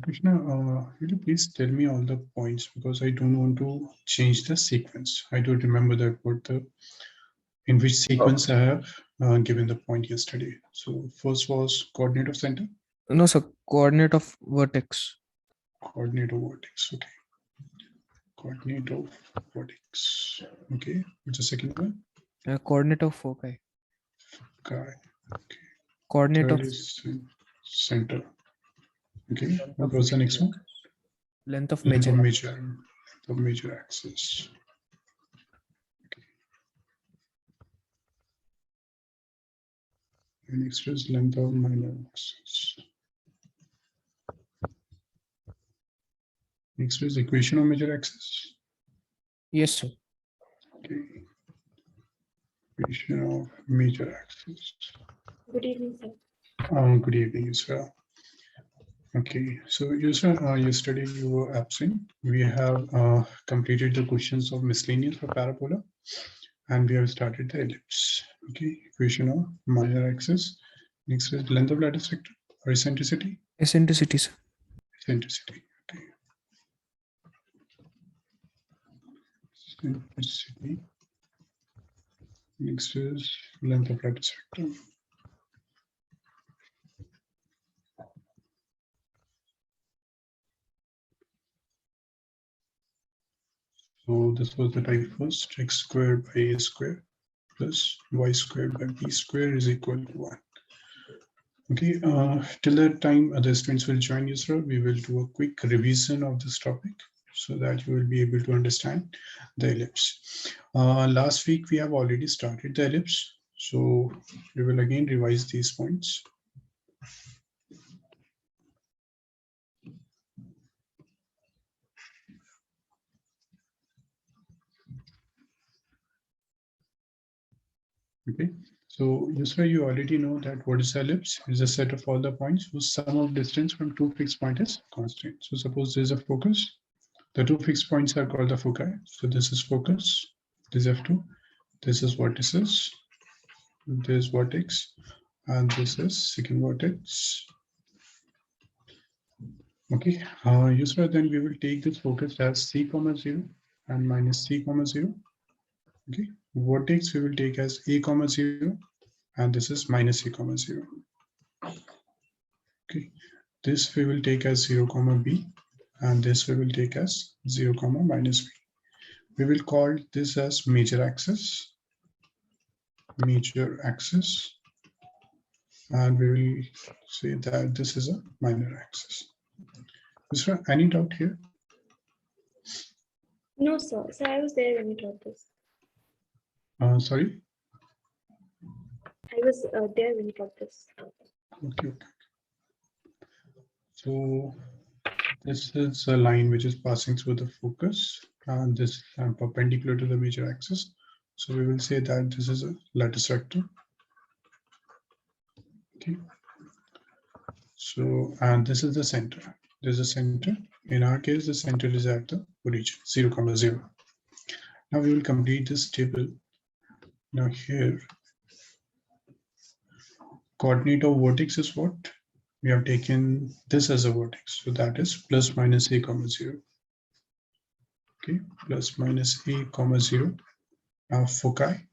Krishna, will you please tell me all the points because I don't want to change the sequence. I don't remember that in which sequence I have given the point yesterday. So first was coordinate of center, No, sir. Coordinate of vertex. coordinate of vertex. Okay, coordinate of vertex. Okay, what's the second one? Coordinate of foci. Okay. Coordinate Third of is center. Okay, length what of was the next major one? axis. Length of Length major of axis. major, length of major axis. And next is length of minor axis. Next is equation of major axis. Yes, sir. Okay. Equation of major axis. Good evening, sir. Good evening, Isra. Okay, so Yusra, yesterday you were absent. We have completed the questions of miscellaneous for parabola, and we have started the ellipse. Okay, equation of minor axis. Next is length of lattice vector or eccentricity. Eccentricity, sir. Eccentricity. Okay. Eccentricity. Next is length of lattice vector. So this was the type first, x squared by a squared plus y squared by b squared is equal to 1. Okay, till that time other students will join you, sir. We will do a quick revision of this topic so that you will be able to understand the ellipse. Last week we have already started the ellipse, so we will again revise these points. Okay, so Yusra, you already know that what is the ellipse? Is a set of all the points whose sum of distance from two fixed points is constant. So suppose there is a focus. The two fixed points are called the foci. So this is focus, this is F2, this is vertices, this is vertex, and this is second vertex. Okay, Yusra, then we will take this focus as C, 0 and minus C, 0. Okay, vertex we will take as A, 0, and this is minus A, 0. Okay, this we will take as 0, B, and this we will take as 0, minus B. We will call this as major axis, and we will say that this is a minor axis. Is there any doubt here? No, sir. So I was there when you taught this. Sorry? I was there when you taught this. Okay. So this is a line which is passing through the focus, and this is perpendicular to the major axis. So we will say that this is a lattice vector. Okay. So, and this is the center. There's a center. In our case, the center is at the origin, 0, 0. Now we will complete this table. Now here, coordinate of vertex is what? We have taken this as a vertex. So that is plus minus A, 0. Okay, plus minus A, 0. Now foci.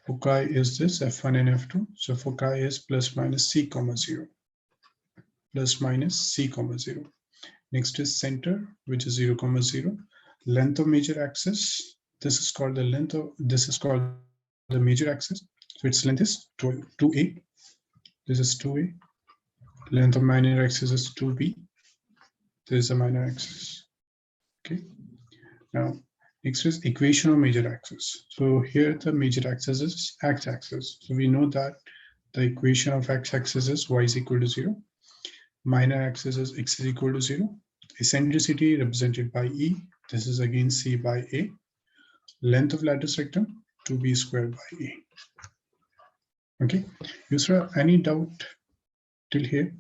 Foci is this F1 and F2. So foci is plus minus C, 0. Plus minus C, 0. Next is center, which is 0, 0. Length of major axis. This is called the length of, this is called the major axis. So its length is 2A. This is 2A. Length of minor axis is 2B. This is a minor axis. Okay. Now, next is equation of major axis. So here the major axis is x-axis. So we know that the equation of x-axis is y is equal to 0. Minor axis is x is equal to 0. Eccentricity represented by E. This is again C by A. Length of lattice vector 2B squared by A. Okay. Yusra, any doubt till here?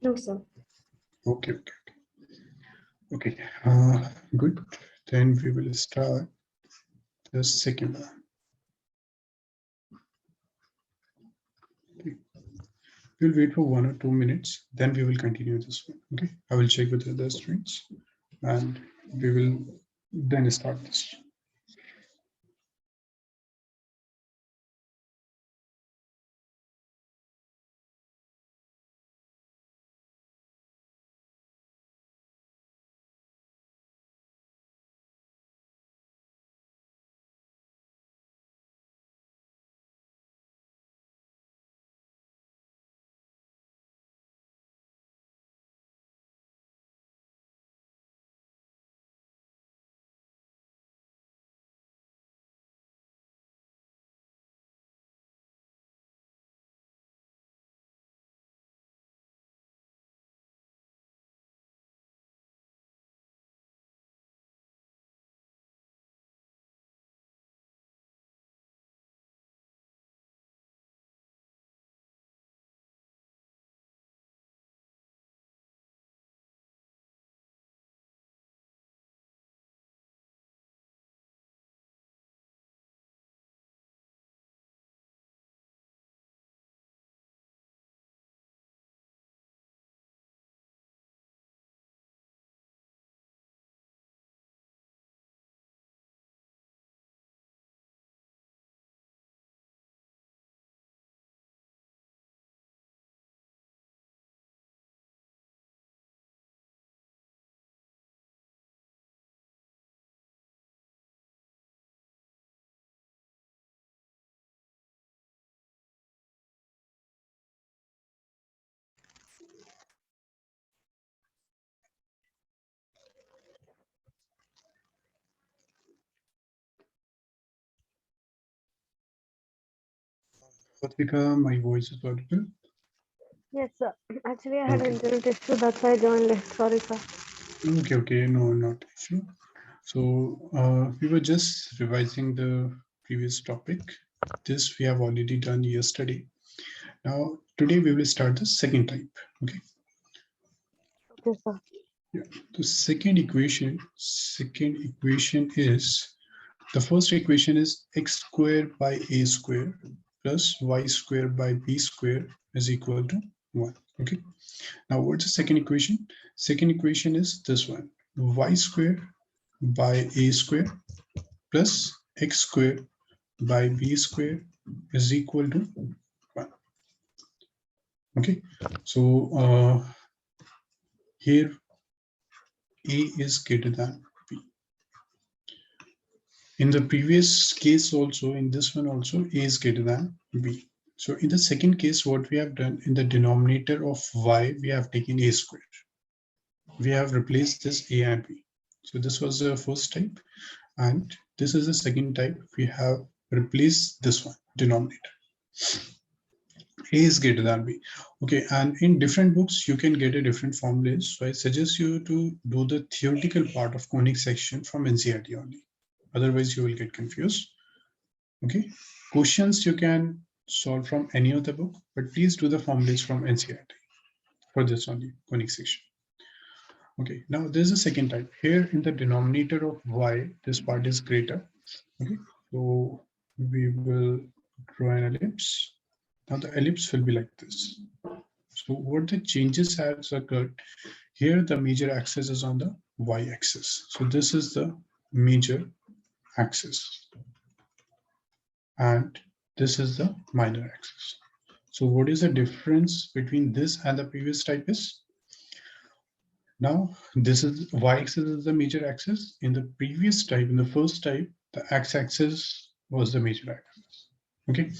No, sir. Okay. Good. Then we will start the second one. Okay. We'll wait for 1 or 2 minutes, then we will continue this one. Okay, I will check with the other students and we will then start this. Pratika, my voice is audible. Yes, sir. Actually, I had Okay. an internet issue. That's why I joined late. Sorry, sir. Okay, no, not issue. So we were just revising the previous topic. This we have already done yesterday. Now today we will start the second type. Okay. Okay, sir. Yeah. The second equation is, the first equation is x squared by a squared plus y squared by b squared is equal to 1. Okay. Now what's the second equation? Second equation is this one, y squared by a squared plus x squared by b squared is equal to 1. Okay. So here a is greater than b. In the previous case also, in this one also, a is greater than b. So in the second case, what we have done, in the denominator of y, we have taken a squared. We have replaced this a and b. So this was the first type, and this is the second type. We have replaced this one, denominator. A is greater than b. Okay, and in different books, you can get a different formulas. So I suggest you to do the theoretical part of conic section from NCERT only. Otherwise, you will get confused. Okay, questions you can solve from any of the book, but please do the formulas from NCERT for this only conic section. Okay, now there's a second type. Here in the denominator of y, this part is greater. Okay, so we will draw an ellipse. Now the ellipse will be like this. So what the changes has occurred, here the major axis is on the y-axis. So this is the major axis. And this is the minor axis. So what is the difference between this and the previous type is? Now, this is y-axis is the major axis. In the previous type, in the first type, the x-axis was the major axis. Okay.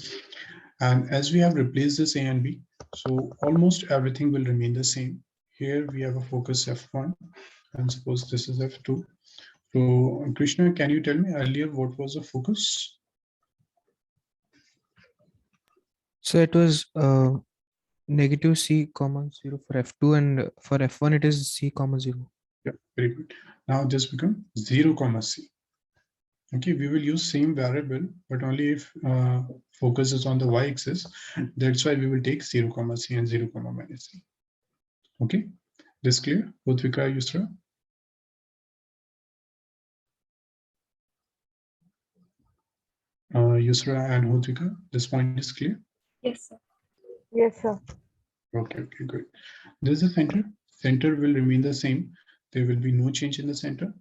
And as we have replaced this a and b, so almost everything will remain the same. Here we have a focus f1, and suppose this is f2. So Krishna, can you tell me earlier what was the focus? So it was negative c comma 0 for f2, and for f1 it is c comma 0. Yeah, very good. Now this become 0 comma c. Okay, we will use same variable, but only if focus is on the y-axis. That's why we will take 0 comma c and 0 comma minus c. Okay, this clear? Utvika, Yusra? Yusra and Utvika, this point is clear? Yes, sir. Yes, sir. Okay, good. This is the center. Center will remain the same. There will be no change in the center.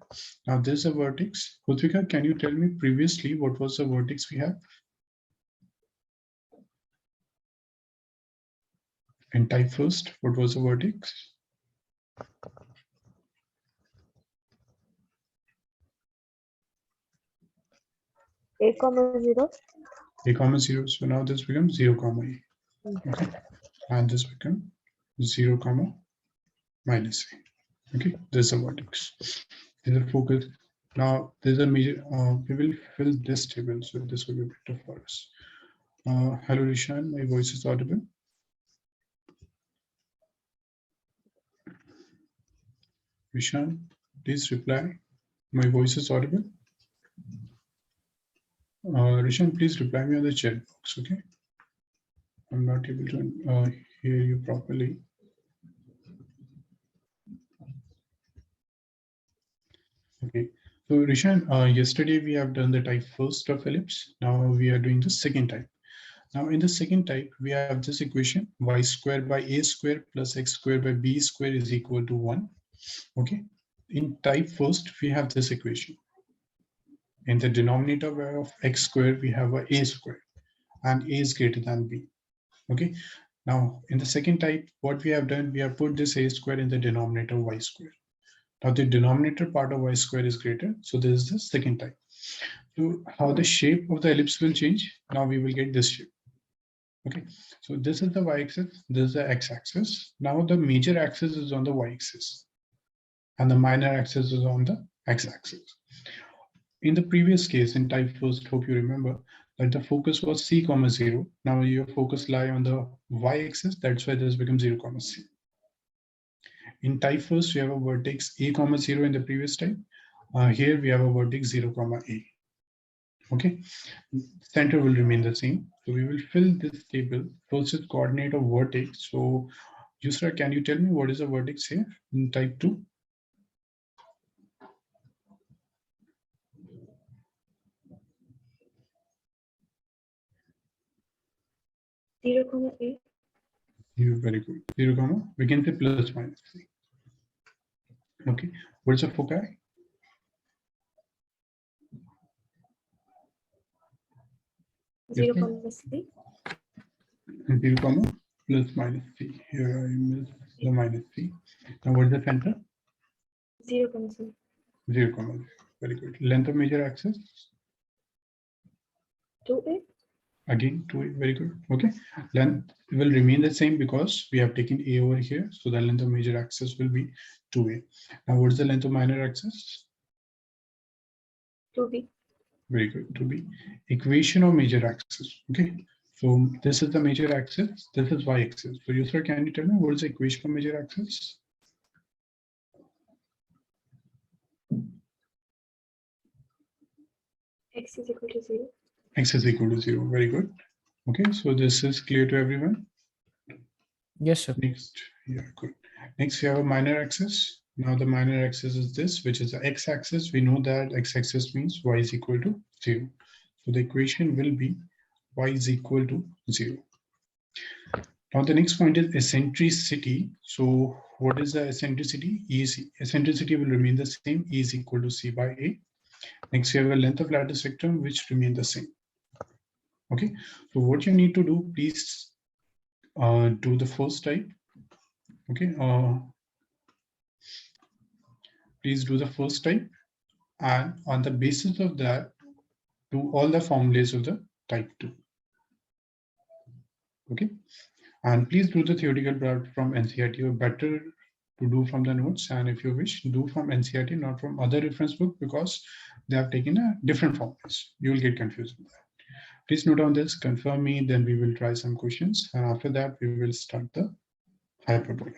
Now there's a vertex. Kutvika, can you tell me previously what was the vertex we have? In type first, what was the vertex? A comma 0. A comma 0. So now this becomes 0 comma a. Okay, and this becomes 0 comma minus a. Okay, there's a vertex. There's a focus. Now there's a major. We will fill this table, so this will be better for us. Hello, Rishan. My voice is audible. Rishan, please reply. My voice is audible. Rishan, please reply me on the chat box. Okay, I'm not able to hear you properly. Okay, so Rishan, yesterday we have done the type first of ellipse. Now we are doing the second type. Now in the second type, we have this equation: y squared by a squared plus x squared by b squared is equal to 1. Okay, in type first, we have this equation. In the denominator of x squared, we have a squared, and a is greater than b. Okay, now in the second type, what we have done, we have put this a squared in the denominator y squared. Now the denominator part of y squared is greater, so this is the second type. So how the shape of the ellipse will change? Now we will get this shape. Okay, so this is the y-axis, this is the x-axis. Now the major axis is on the y-axis, and the minor axis is on the x-axis. In the previous case, in type first, hope you remember that the focus was c comma 0. Now your focus lie on the y-axis. That's why this becomes 0 comma c. In type first, we have a vertex a comma 0 in the previous type. Here we have a vertex 0 comma a. Okay, center will remain the same. So we will fill this table. First is coordinate of vertex. So Yusra, can you tell me what is a vertex here in type 2? 0 comma a. Very good. 0 comma, we can say plus minus c. Okay, what is a foci? 0 comma c. 0 comma plus minus c. Here I miss the minus c. Now what is the center? 0 comma c. 0 comma 0. Very good. Length of major axis? 2a. Again, 2a. Very good. Okay. Length will remain the same because we have taken a over here. So the length of major axis will be 2a. Now what is the length of minor axis? 2b. Very good. 2b. Equation of major axis. Okay. So this is the major axis. This is y-axis. So Yusra, can you tell me what is the equation of major axis? X is equal to 0. X is equal to 0. Very good. Okay. So this is clear to everyone. Yes, sir. Next, yeah, good. Next, we have a minor axis. Now the minor axis is this, which is the x-axis. We know that x-axis means y is equal to 0. So the equation will be y is equal to 0. Now the next point is eccentricity. So what is the eccentricity? Eccentricity will remain the same. E is equal to c by a. Next, we have a length of lattice vector, which remain the same. Okay. So what you need to do, please do the first type. Okay. Please do the first type, and on the basis of that, do all the formulas of the type 2. Okay, and please do the theoretical part from NCERT, or better to do from the notes, and if you wish, do from NCERT, not from other reference book, because they have taken a different formulas. You will get confused with that. Please note on this, confirm me, then we will try some questions, and after that we will start the hyperbola.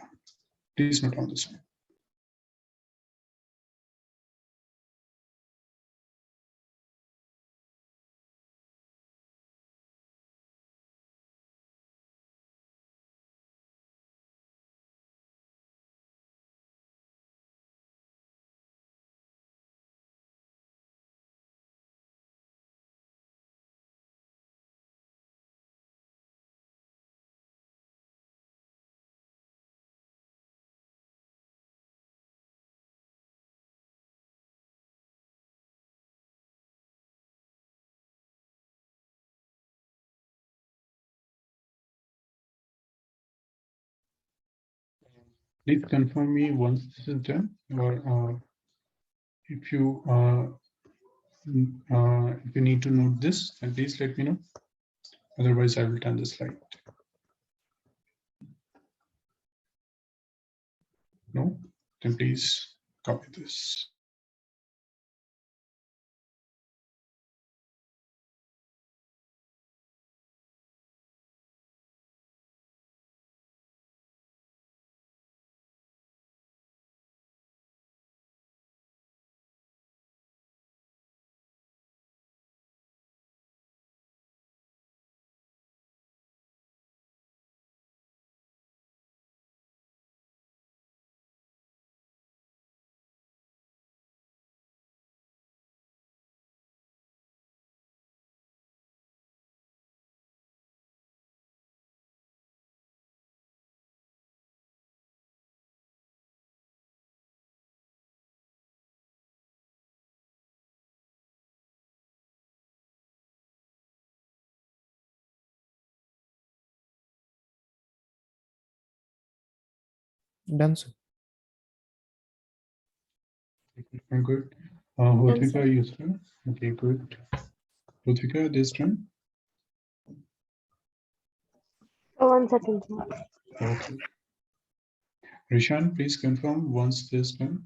Please note on this one. Please confirm me once this is done, or if you need to note this, then please let me know. Otherwise, I will turn the slide. No, then please copy this. Done, sir. I'm good. Done, Hotika, sir. yes, sir. Okay, good. Hotika, this time. Oh, 1 second, sir. Okay. Rishan, please confirm once this done.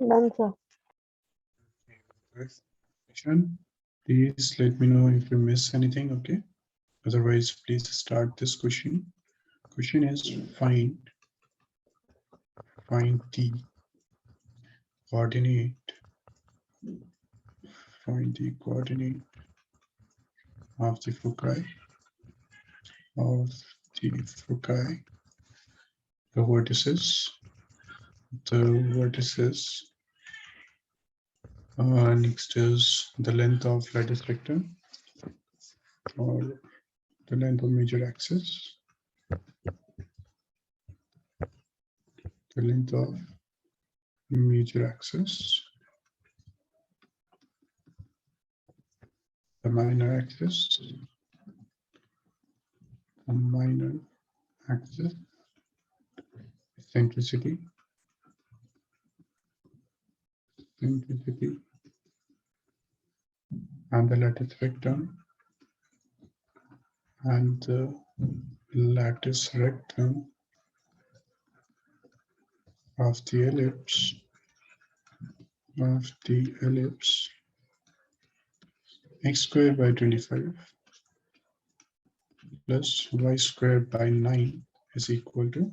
Done, sir. Rishan, please let me know if you miss anything, okay? Otherwise, please start this question. Question is find the coordinate. Find the coordinate of the foci the vertices. Next is the length of lattice vector or the length of major axis. The length of major axis. The minor axis. The minor axis. Eccentricity. And the lattice vector and the lattice vector of the ellipse x squared by 25 plus y squared by 9 is equal to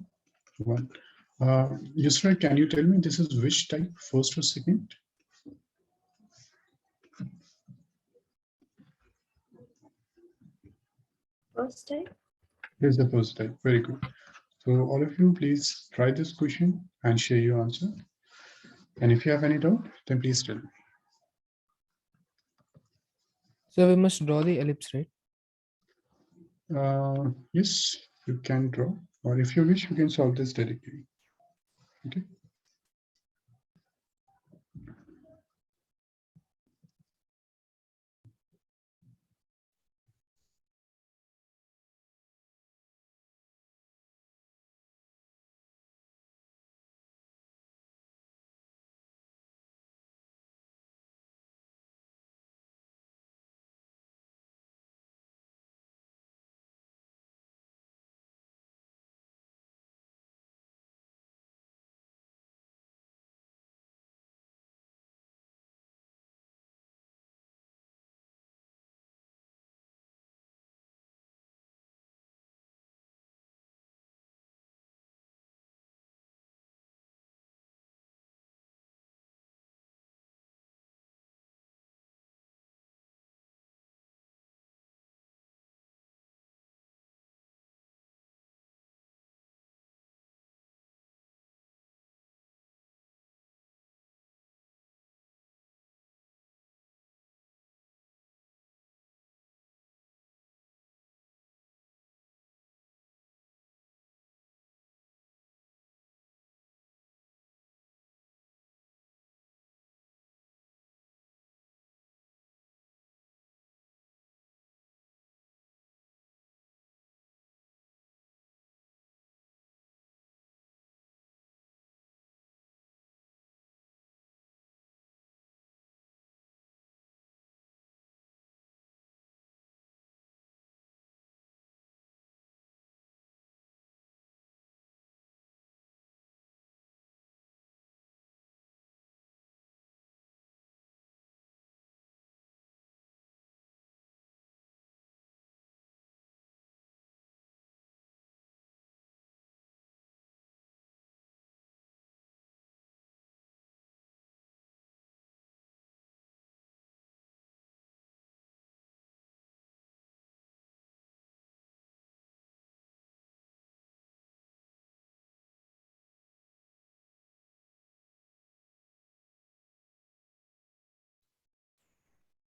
1. Yusra, can you tell me this is which type, first or second? First type. This is the first type. Very good. So all of you, please try this question and share your answer. And if you have any doubt, then please tell me. So we must draw the ellipse, right? Yes, you can draw, or if you wish, you can solve this directly. Okay.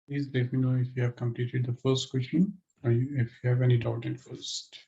Please let me know if you have completed the first question or if you have any doubt in first.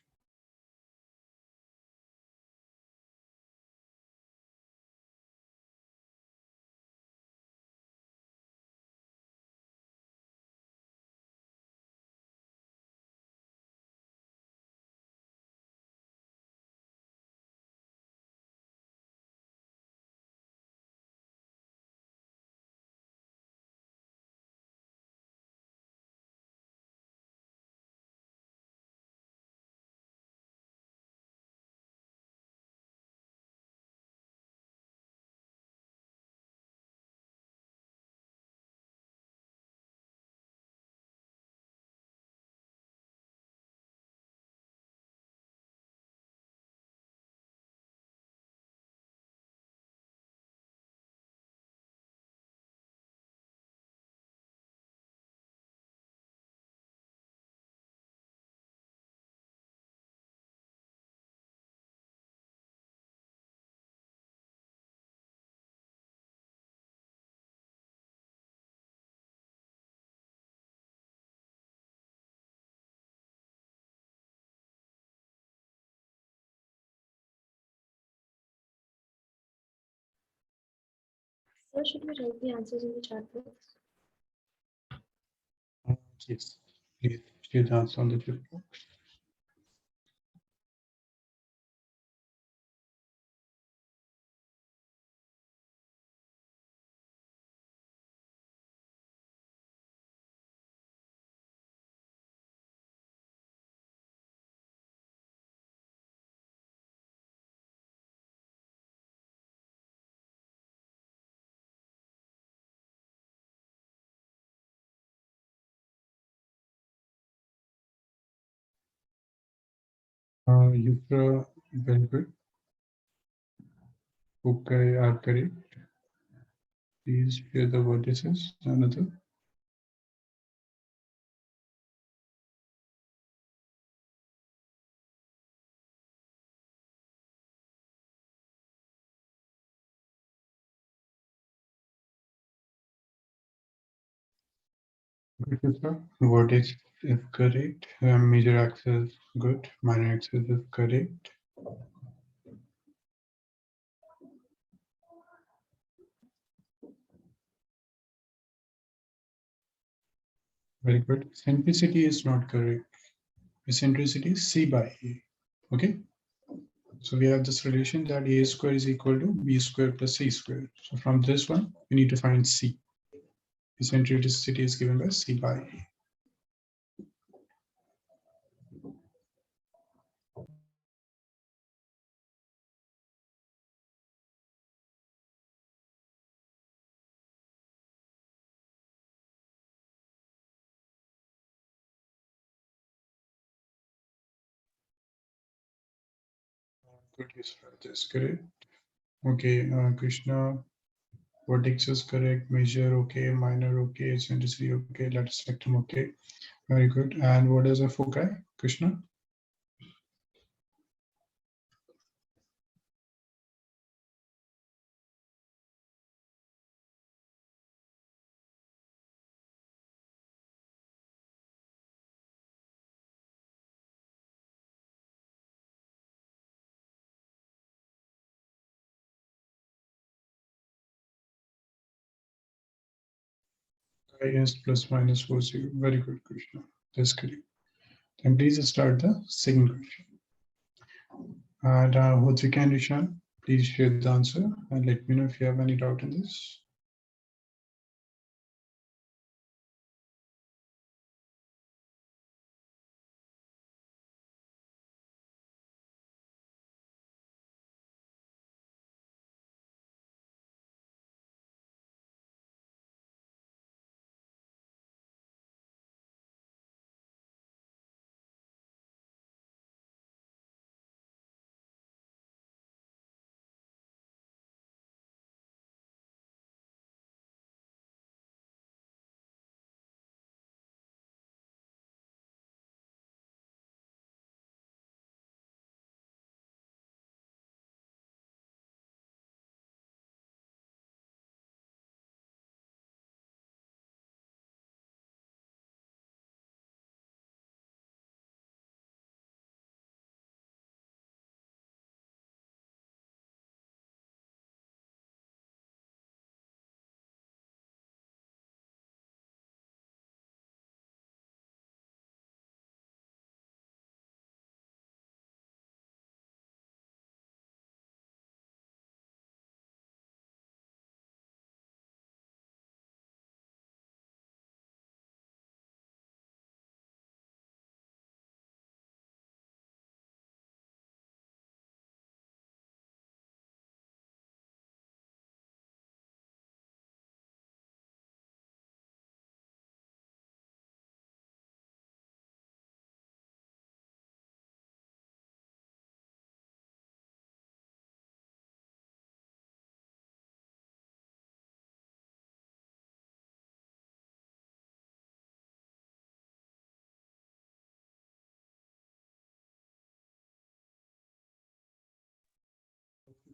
Sir, should we write the answers in the chat box? Yes, please share the answer on the chat box. Yusra, very good. Okay, are correct. Please share the vertices. Another. Good, Yusra. Vertex is correct. Major axis, good. Minor axis is correct. Very good. Centricity is not correct. Eccentricity is C by A. Okay. So we have this relation that A square is equal to B square plus C square. So from this one, we need to find C. Eccentricity is given by C by A. Good, yes, that's correct. Okay, Krishna, vertex is correct, major okay, minor okay, eccentricity okay, lattice vector okay. Very good. And what is a foci, Krishna? Is plus minus 40. Very good, Krishna. That's correct. Then please start the second question. And Hotvika and Rishan, please share the answer and let me know if you have any doubt in this.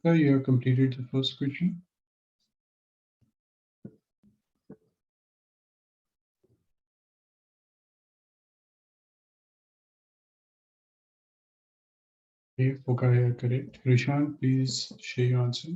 So you have completed the first question. Okay, Foci, you are correct. Rishan, please share your answer.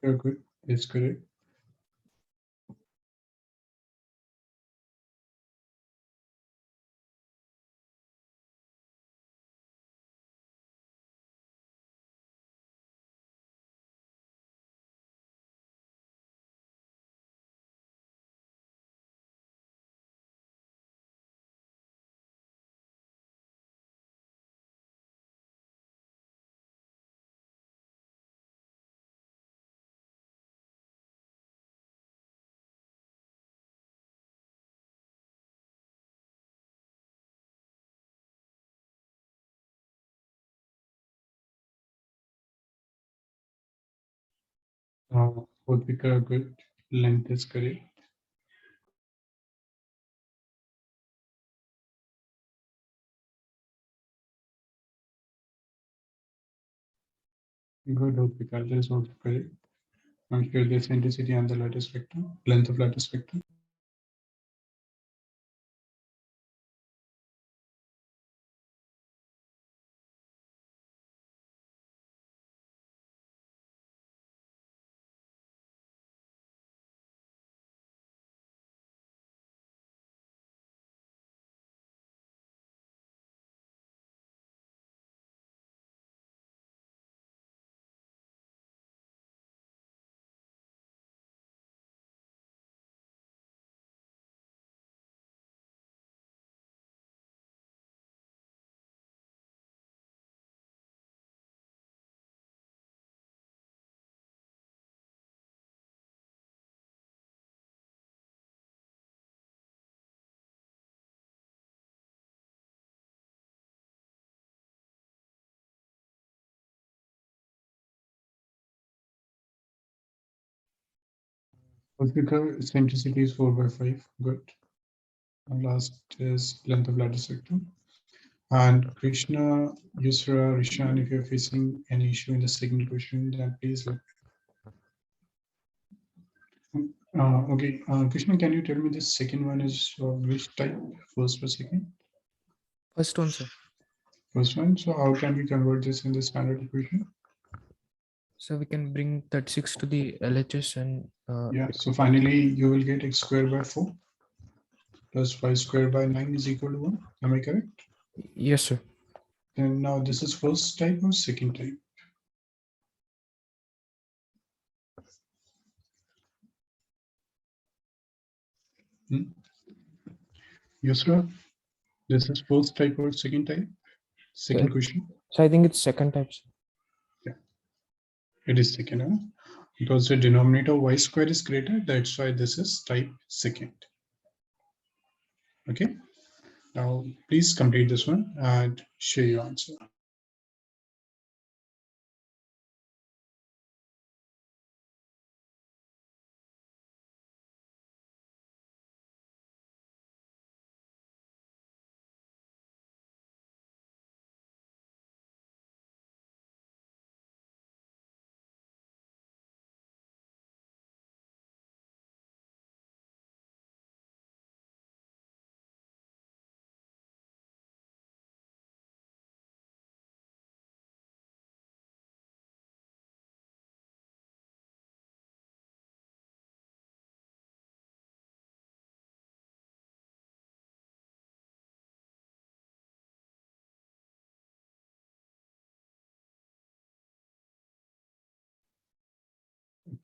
You're good. That's correct. Both are good. Length is correct. Good, Utvika. That is also correct. Now here the eccentricity and the lattice vector, length of lattice vector. Utvika, eccentricity is 4/5. Good. And last is length of lattice vector. And Krishna, Yusra, Rishan, if you're facing any issue in the second question, then please let. Okay, Krishna, can you tell me the second one is which type? First or second? First one, sir. First one. So how can we convert this in the standard equation? So we can bring 36 to the LHS and Yeah. So finally, you will get x squared by 4 plus y squared by 9 is equal to 1. Am I correct? yes, sir. Then now this is first type or second type? Yes, sir. This is first type or second type? Second question. So I think it's second type, sir. Yeah, it is second, huh? Because the denominator y square is greater, that's why this is type second. Okay. Now please complete this one and share your answer.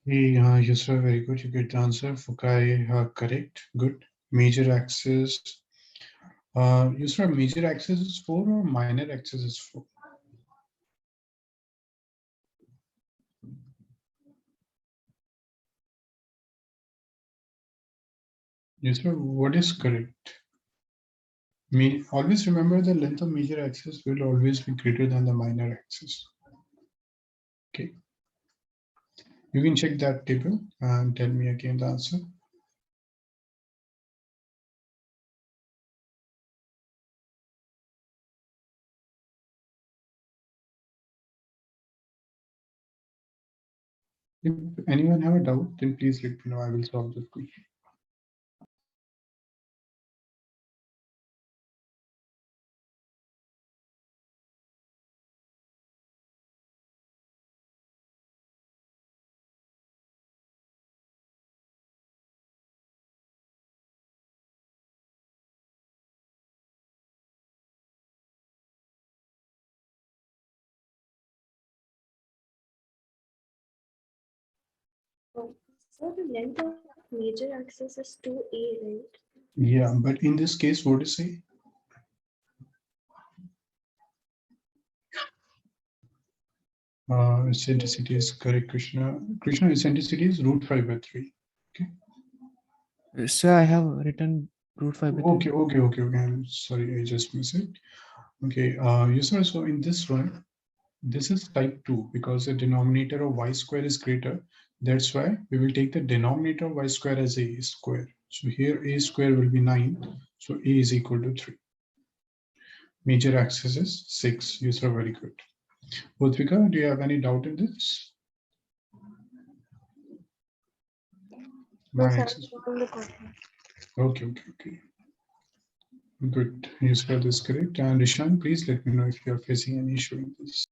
Hey, yes, sir, very good. You get the answer. Foci, correct. Good. Major axis. Yes, sir, major axis is 4 or minor axis is 4? Yes, sir. What is correct? Always remember the length of major axis will always be greater than the minor axis. Okay. You can check that table and tell me again the answer. If anyone have a doubt, then please let me know. I will solve the question. So the length of major axis is 2a, right? Yeah, but in this case, what is say? Eccentricity is correct, Krishna. Krishna, eccentricity is root 5 by 3. Okay. So I have written root 5 by 3. Okay. I'm sorry, I just missed it. Okay, user. So in this one, this is type 2 because the denominator of y square is greater. That's why we will take the denominator of y square as a square. So here a square will be 9. So a is equal to 3. Major axis is 6. User, very good. Udvika, do you have any doubt in this? No, My sir, axis. on the question. Okay. Good. User, this is correct. And Ishan, please let me know if you are facing any issue in this.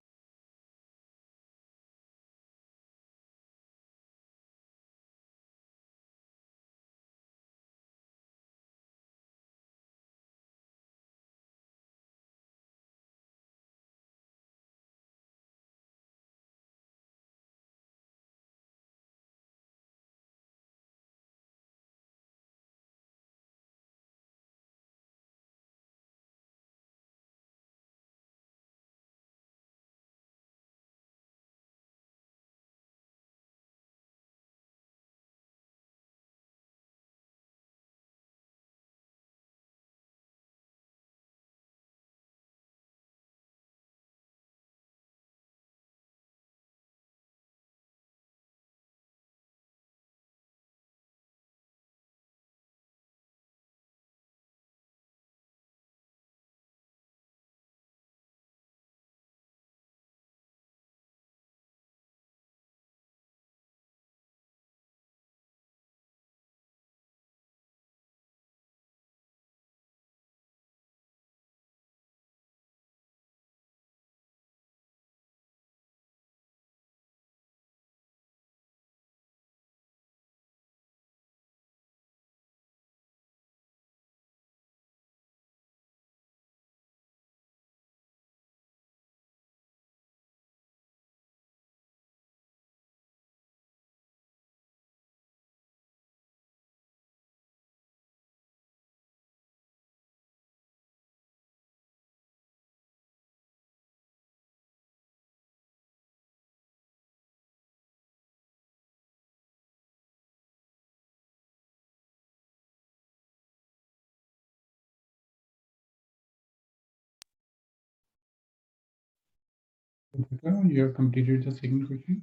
Udvika, you have completed the second question.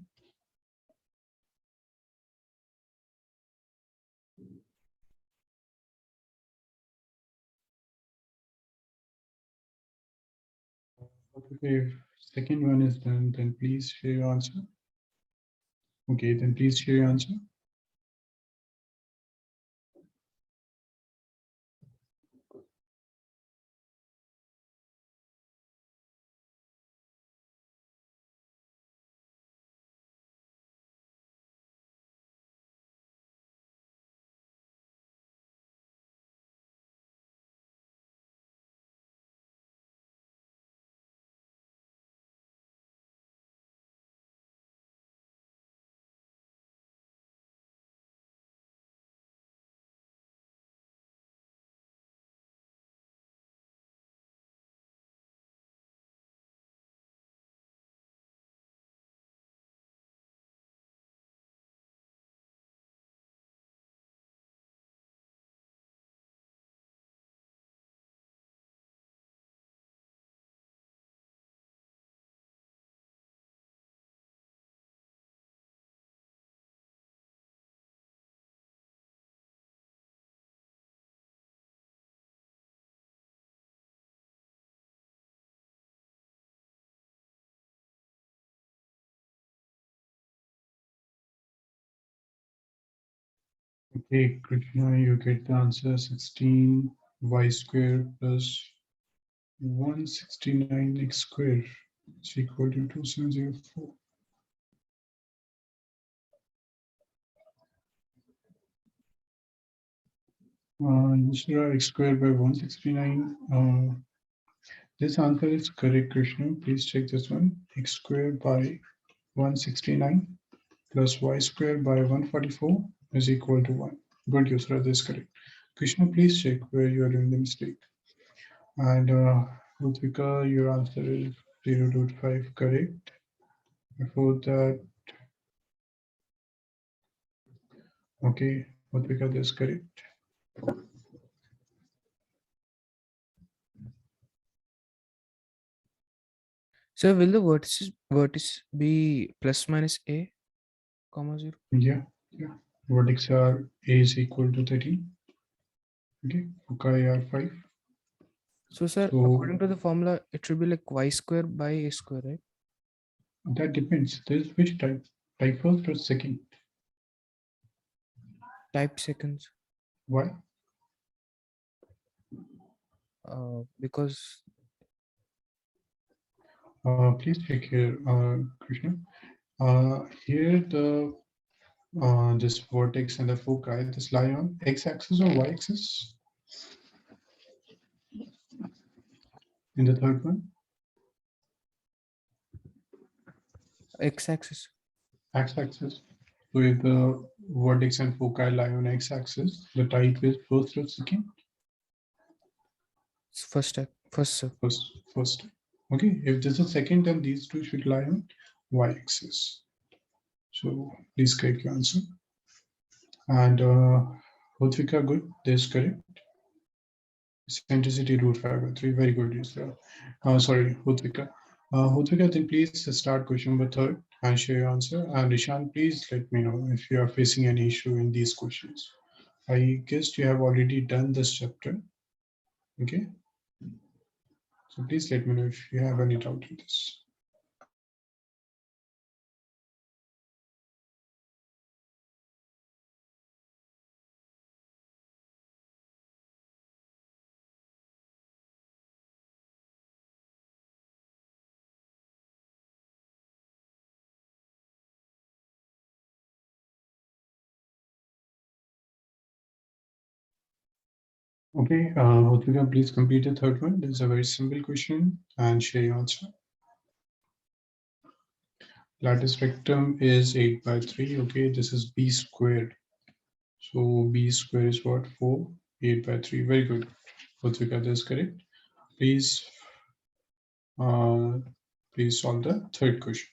Okay, if second one is done, then please share your answer. Okay, then please share your answer. Okay, Krishna, you get the answer 16 y square plus 169 x square is equal to 2704. Yusra, x square by 169. This answer is correct, Krishna. Please check this one. X square by 169 plus y square by 144 is equal to 1. Good, Yusra, this is correct. Krishna, please check where you are doing the mistake. And Utvika, your answer is 0.5 correct. Before that, okay, Utvika, this is correct. So will the vertex be plus minus a, comma 0? Yeah. Vertex are a is equal to 13. Okay, foci are 5. So sir, So according to the formula, it should be like y square by a square, right? that depends. This is which type? Type first or second? Type seconds. Why? Because Please check here, Krishna. Here the this vertex and the foci, this lie on x-axis or y-axis in the third one? x-axis. X-axis. So if the vertex and foci lie on x-axis, the type is first or second? It's first type. First, sir. First. Okay, if this is second, then these two should lie on y-axis. So please correct your answer. And Utvika, good. This is correct. Centricity root 5/3. Very good, Yusra. Sorry, Utvika. Utvika, then please start question number 3 and share your answer. And Ishan, please let me know if you are facing any issue in these questions. I guess you have already done this chapter. Okay. So please let me know if you have any doubt in this. Okay, Utvika, please complete the third one. This is a very simple question and share your answer. Lattice vector is 8/3. Okay, this is b squared. So b squared is what? 4, 8/3. Very good. Utvika, this is correct. Please, please solve the third question.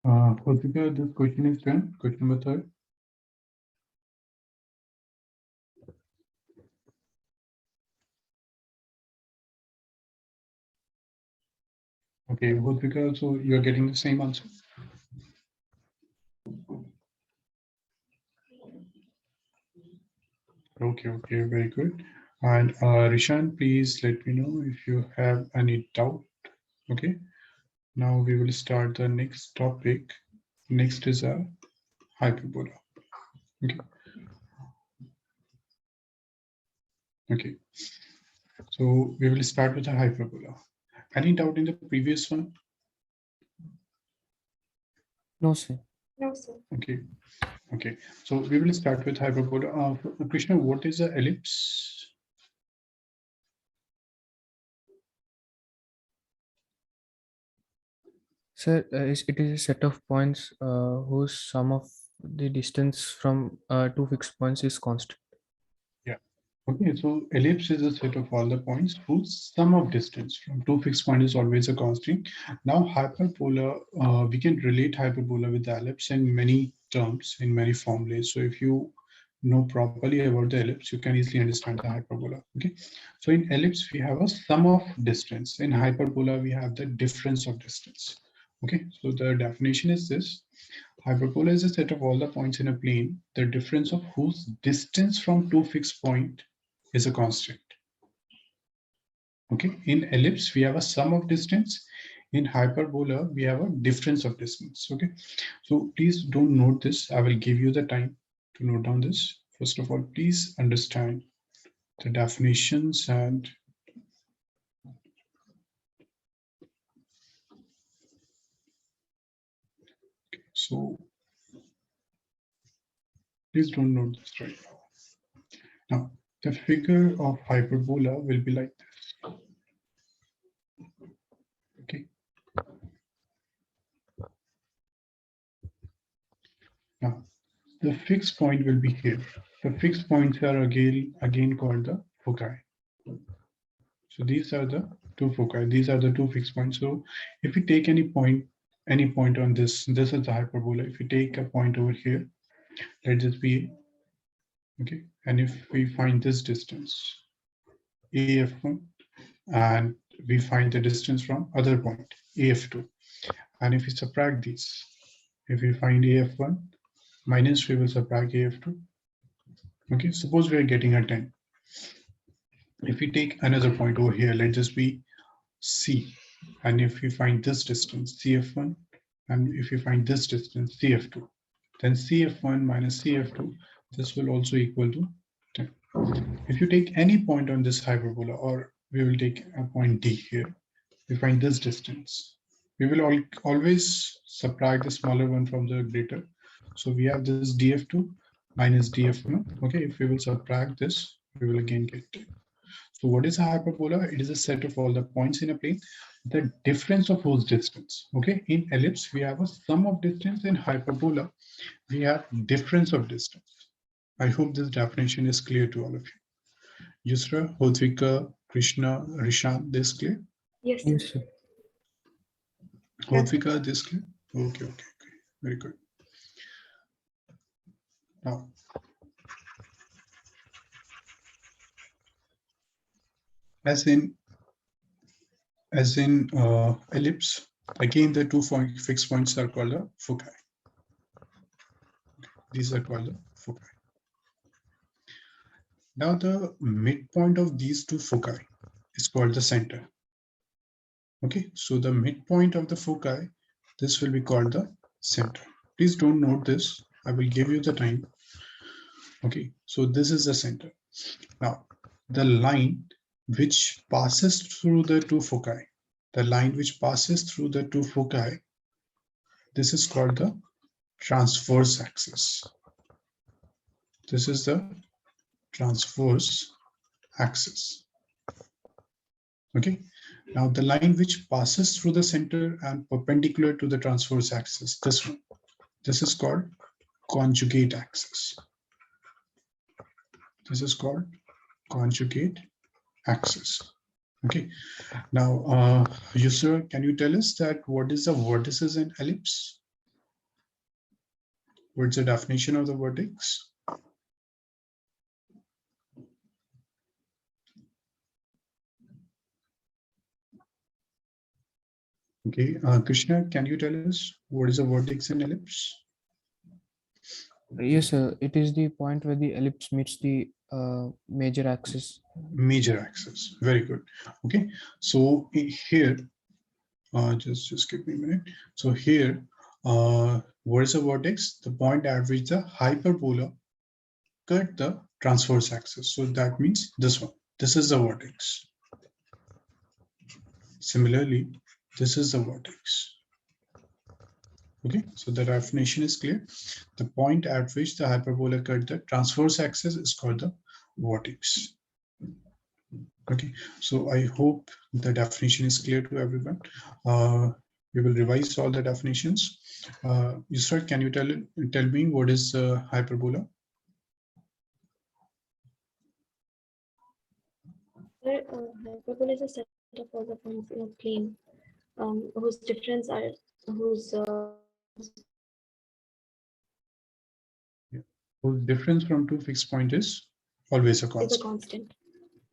Utvika, this question is done. Question number 3. Okay, Utvika, so you're getting the same answer. Okay, very good. And Rishan, please let me know if you have any doubt. Okay. Now we will start the next topic. Next is a hyperbola. Okay. Okay. So we will start with a hyperbola. Any doubt in the previous one? No, sir. No, sir. Okay. Okay. So we will start with hyperbola. Krishna, what is a ellipse? Sir, it is a set of points whose sum of the distance from two fixed points is constant. Okay, so ellipse is a set of all the points whose sum of distance from two fixed points is always a constant. Now hyperbola, we can relate hyperbola with the ellipse in many terms, in many formulas. So if you know properly about the ellipse, you can easily understand the hyperbola. Okay, so in ellipse we have a sum of distance. In hyperbola we have the difference of distance. Okay, so the definition is this: hyperbola is a set of all the points in a plane, the difference of whose distance from two fixed points is a constant. Okay, in ellipse we have a sum of distance. In hyperbola we have a difference of distance. Okay, so please don't note this. I will give you the time to note down this. First of all, please understand the definitions and so please don't note this right now. Now the figure of hyperbola will be like this. Okay. Now the fixed point will be here. The fixed points are again called the foci. So these are the two foci. These are the two fixed points. So if we take any point on this is the hyperbola. If we take a point over here, let this be okay. And if we find this distance, AF1, and we find the distance from other point, AF2, and if we subtract these, if we find AF1 minus, we will subtract AF2. Okay, suppose we are getting a 10. If we take another point over here, let this be C, and if we find this distance, CF1, and if we find this distance, CF2, then CF1 minus CF2, this will also equal to 10. If you take any point on this hyperbola, or we will take a point D here, we find this distance. We will always subtract the smaller one from the greater. So we have this DF2 minus DF1. Okay, if we will subtract this, we will again get 10. So what is a hyperbola? It is a set of all the points in a plane, the difference of whose distance. Okay, in ellipse, we have a sum of distance. In hyperbola, we have difference of distance. I hope this definition is clear to all of you. Yusra, Hotvika, Krishna, Rishan, this clear? Yes, sir. Yes, sir. Hotvika, this clear? Okay, very good. Now, as in ellipse, again the two fixed points are called the foci. These are called the foci. Now the midpoint of these two foci is called the center. Okay, so the midpoint of the foci, this will be called the center. Please don't note this. I will give you the time. Okay, so this is the center. Now the line which passes through the two foci, this is called the transverse axis. This is the transverse axis. Okay, now the line which passes through the center and perpendicular to the transverse axis, this one, this is called conjugate axis. This is called conjugate axis. Okay, now Yusra, can you tell us that what is the vertices and ellipse? What's the definition of the vertex? Okay, Krishna, can you tell us what is a vertex and ellipse? Yes, sir. It is the point where the ellipse meets the major axis. Major axis. Very good. Okay. So here, just give me a minute. So here, what is a vertex? The point at which the hyperbola cut the transverse axis. So that means this one. This is the vertex. Similarly, this is the vertex. Okay, so the definition is clear. The point at which the hyperbola cut the transverse axis is called the vertex. Okay, so I hope the definition is clear to everyone. We will revise all the definitions. Yusra, can you tell me what is hyperbola? Sir, hyperbola is a set of all the points in a plane whose difference are whose Yeah. So the difference from two fixed points is always a is a constant. constant.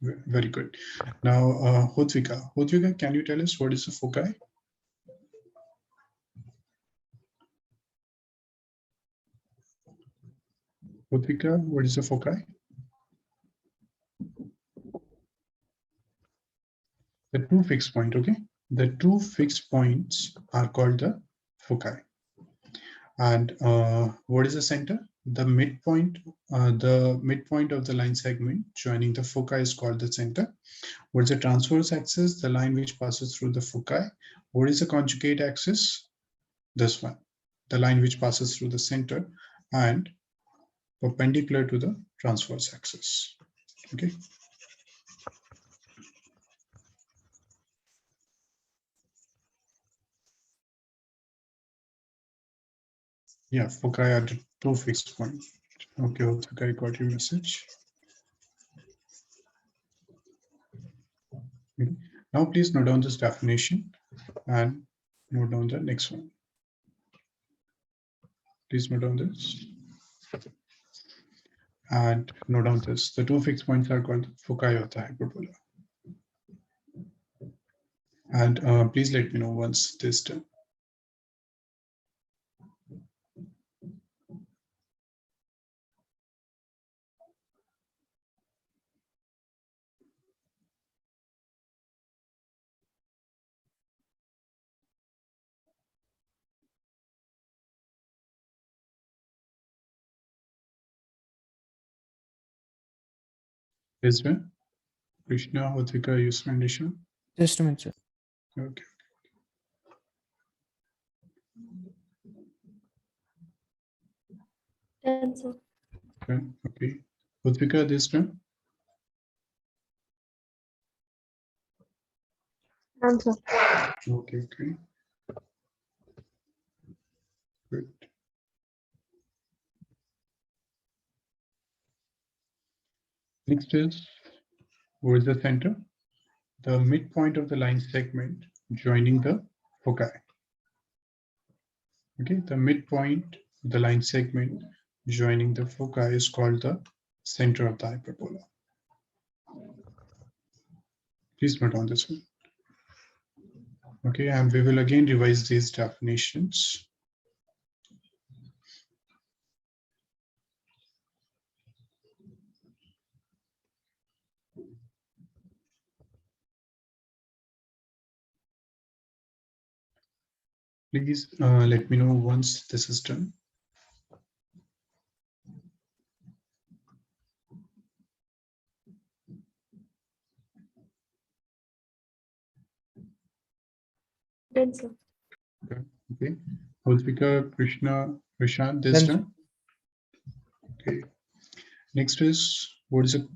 Very good. Now, Hotvika, can you tell us what is the foci? Hotvika, what is the foci? The two fixed points, okay? The two fixed points are called the foci. And what is the center? The midpoint of the line segment joining the foci is called the center. What is the transverse axis? The line which passes through the foci. What is the conjugate axis? This one, the line which passes through the center and perpendicular to the transverse axis. Okay. Yeah, foci are the two fixed points. Okay, okay, I got your message. Okay. Now please note down this definition and note down the next one. Please note down this. And note down this. The two fixed points are called foci of the hyperbola. And please let me know once this is done. This one, Krishna, Hotvika, Yusra, and Ishan. Just a minute, sir. Okay. Done, sir. Okay. Hotvika, this one. Done, sir. Okay, okay. Good. Next is, what is the center? The midpoint of the line segment joining the foci. Okay, the midpoint of the line segment joining the foci is called the center of the hyperbola. Please note on this one. Okay, and we will again revise these definitions. Please let me know once this is done. Done, sir. Okay, Hotvika, Krishna, Prashant, this Done, done. Okay, next is, what is a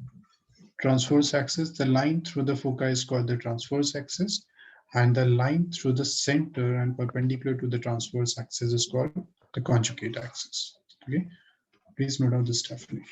transverse axis? The line through the foci is called the transverse axis, and the line through the center and perpendicular to the transverse axis is called the conjugate axis. Okay, please note down this definition.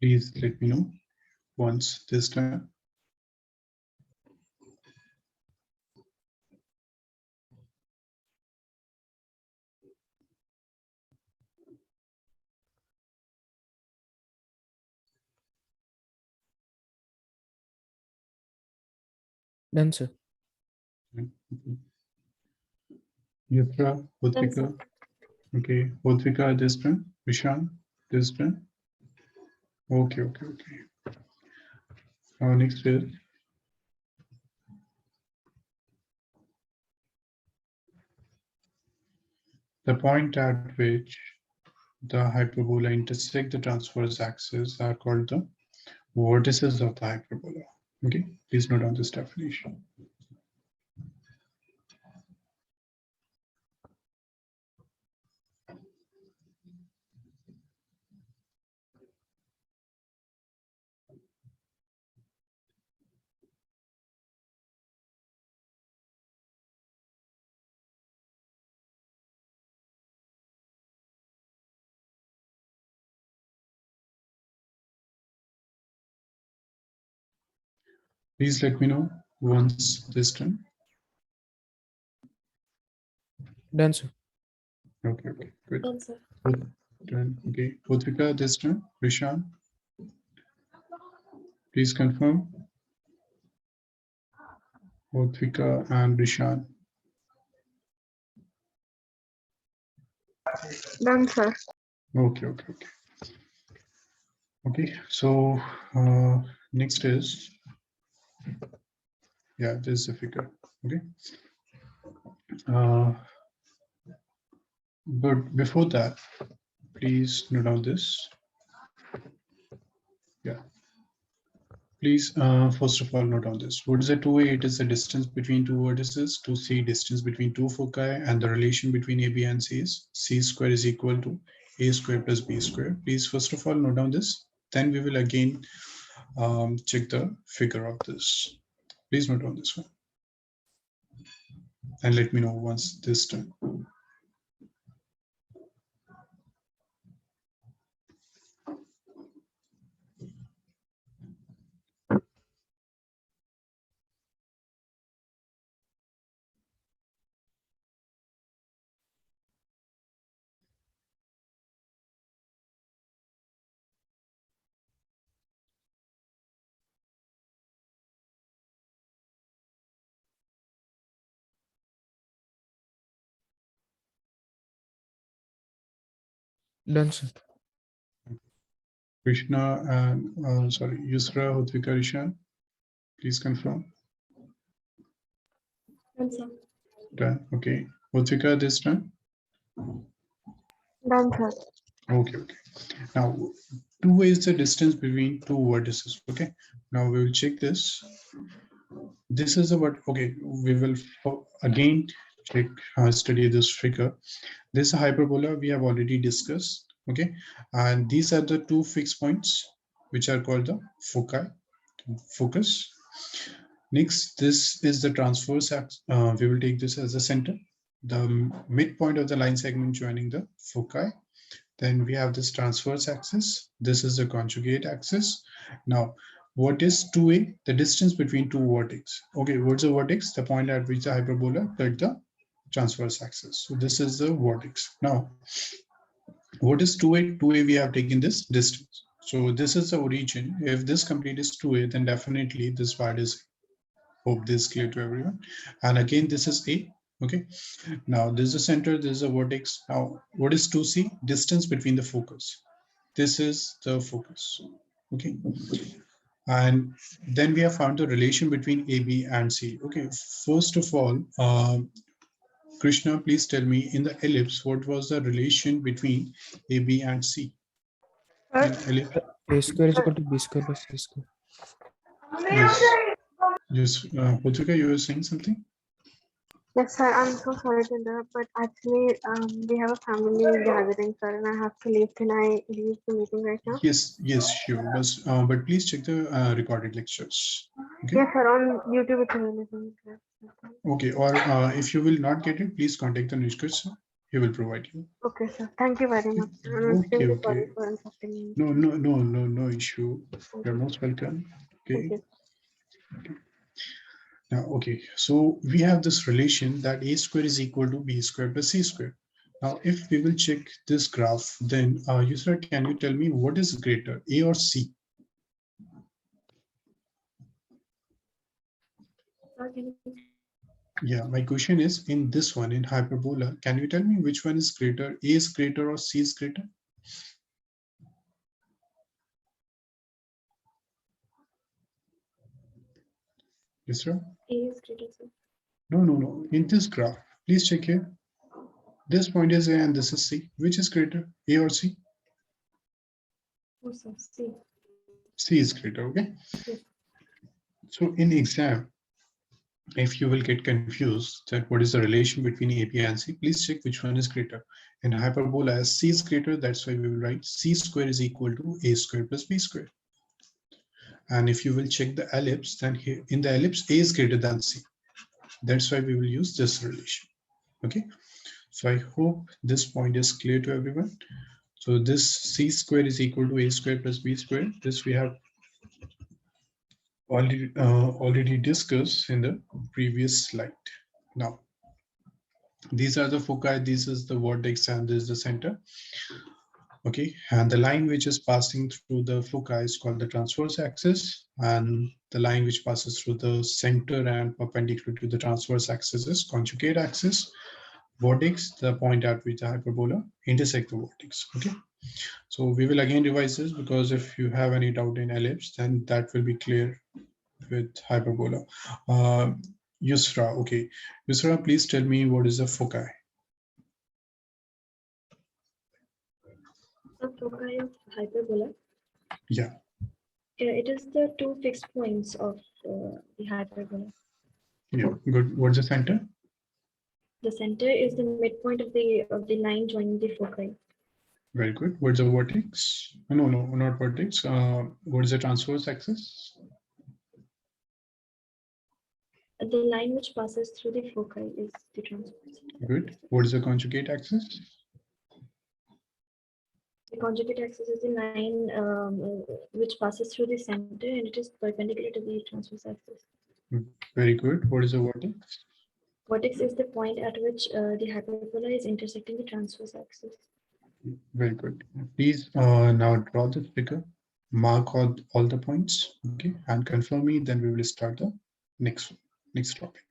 Please let me know once this time. Done, sir. Yusra, Done, Utvika. sir. Okay, Utvika this time. Vishan this time. Okay. Next is the point at which the hyperbola intersect the transverse axis are called the vertices of the hyperbola. Okay, please note down this definition. Please let me know once this time. Done, sir. Okay, good. Done, sir. Done. Okay, Utvika this time. Vishan, please confirm. Utvika and Vishan. Done, sir. Okay. Okay, so next is, yeah, this is the figure. Okay. But before that, please note down this. Yeah. Please, first of all, note down this. What is a 2A? It is the distance between two vertices. 2C, distance between two foci, and the relation between AB and C is C square is equal to A square plus B square. Please, first of all, note down this. Then we will again check the figure of this. Please note down this one. And let me know once this done. Done, sir. Krishna and sorry, Yusra, Utvika, Rishan, please confirm. Done, sir. Done. Okay. Utvika this time. Done, sir. Okay. Now, 2 is the distance between two vertices. Okay. Now we will check this. This is the what. Okay. We will again check study this figure. This hyperbola we have already discussed. Okay. And these are the two fixed points which are called the foci. Focus. Next, this is the transverse axis. We will take this as a center. The midpoint of the line segment joining the foci. Then we have this transverse axis. This is the conjugate axis. Now, what is 2A? The distance between two vertices. Okay, what's the vertex? The point at which the hyperbola cut the transverse axis. So this is the vertex. Now, what is 2A? 2A, we have taken this distance. So this is the origin. If this complete is 2A, then definitely this part is A. Hope this is clear to everyone. And again, this is A. Okay. Now this is the center, this is a vertex. Now, what is 2C? Distance between the focus. This is the focus. Okay. And then we have found the relation between A, B, and C. Okay. First of all, Krishna, please tell me in the ellipse, what was the relation between A, B, and C? In ellipse. A square is equal to B square plus C square. Yes. Utvika, you were saying something? Yes, sir. I'm so sorry to interrupt, but actually, we have a family gathering, sir, and I have to leave. Can I leave the meeting right now? Yes, sure. But please check the recorded lectures. Okay. Yes, sir. On YouTube, it's available. Okay. Or if you will not get it, please contact the Nishkar sir. he will provide you. Okay, sir. Thank you very much. And I'm Okay, extremely okay. sorry for interrupting you. No issue. Thank You're you. most welcome. Thank Okay. you. Now, okay. So we have this relation that a square is equal to b square plus c square. Now, if we will check this graph, then user, can you tell me what is greater, a or c? Yeah, my question is in this one, in hyperbola, can you tell me which one is greater, a is greater or c is greater? Yes, sir. A is greater, sir. No. In this graph, please check here. This point is A and this is C. Which is greater, A or C? Oh, sir, C. C is greater, okay? Yes. So in exam, if you will get confused that what is the relation between AP and C, please check which one is greater. In hyperbola, as C is greater, that's why we will write C square is equal to A square plus B square. And if you will check the ellipse, then here in the ellipse, A is greater than C. That's why we will use this relation, okay? So I hope this point is clear to everyone. So this C square is equal to A square plus B square. This we have already discussed in the previous slide. Now, these are the foci, this is the vertex, and this is the center. Okay, and the line which is passing through the foci is called the transverse axis, and the line which passes through the center and perpendicular to the transverse axis is conjugate axis. Vertex, the point at which the hyperbola intersect the vertex. Okay, so we will again revise this because if you have any doubt in ellipse, then that will be clear with hyperbola. Yusra, okay. Yusra, please tell me what is a foci? The foci of hyperbola. Yeah. It is the two fixed points of the hyperbola. Yeah, good. What's the center? The center is the midpoint of the line joining the foci. Very good. What's the vertex? No, not vertex. What is the transverse axis? The line which passes through the foci is the transverse. Good. What is the conjugate axis? The conjugate axis is the line which passes through the center and it is perpendicular to the transverse axis. Very good. What is the vertex? Vertex is the point at which the hyperbola is intersecting the transverse axis. Very good. Please now draw the figure, mark all the points, okay, and confirm me. Then we will start the next topic.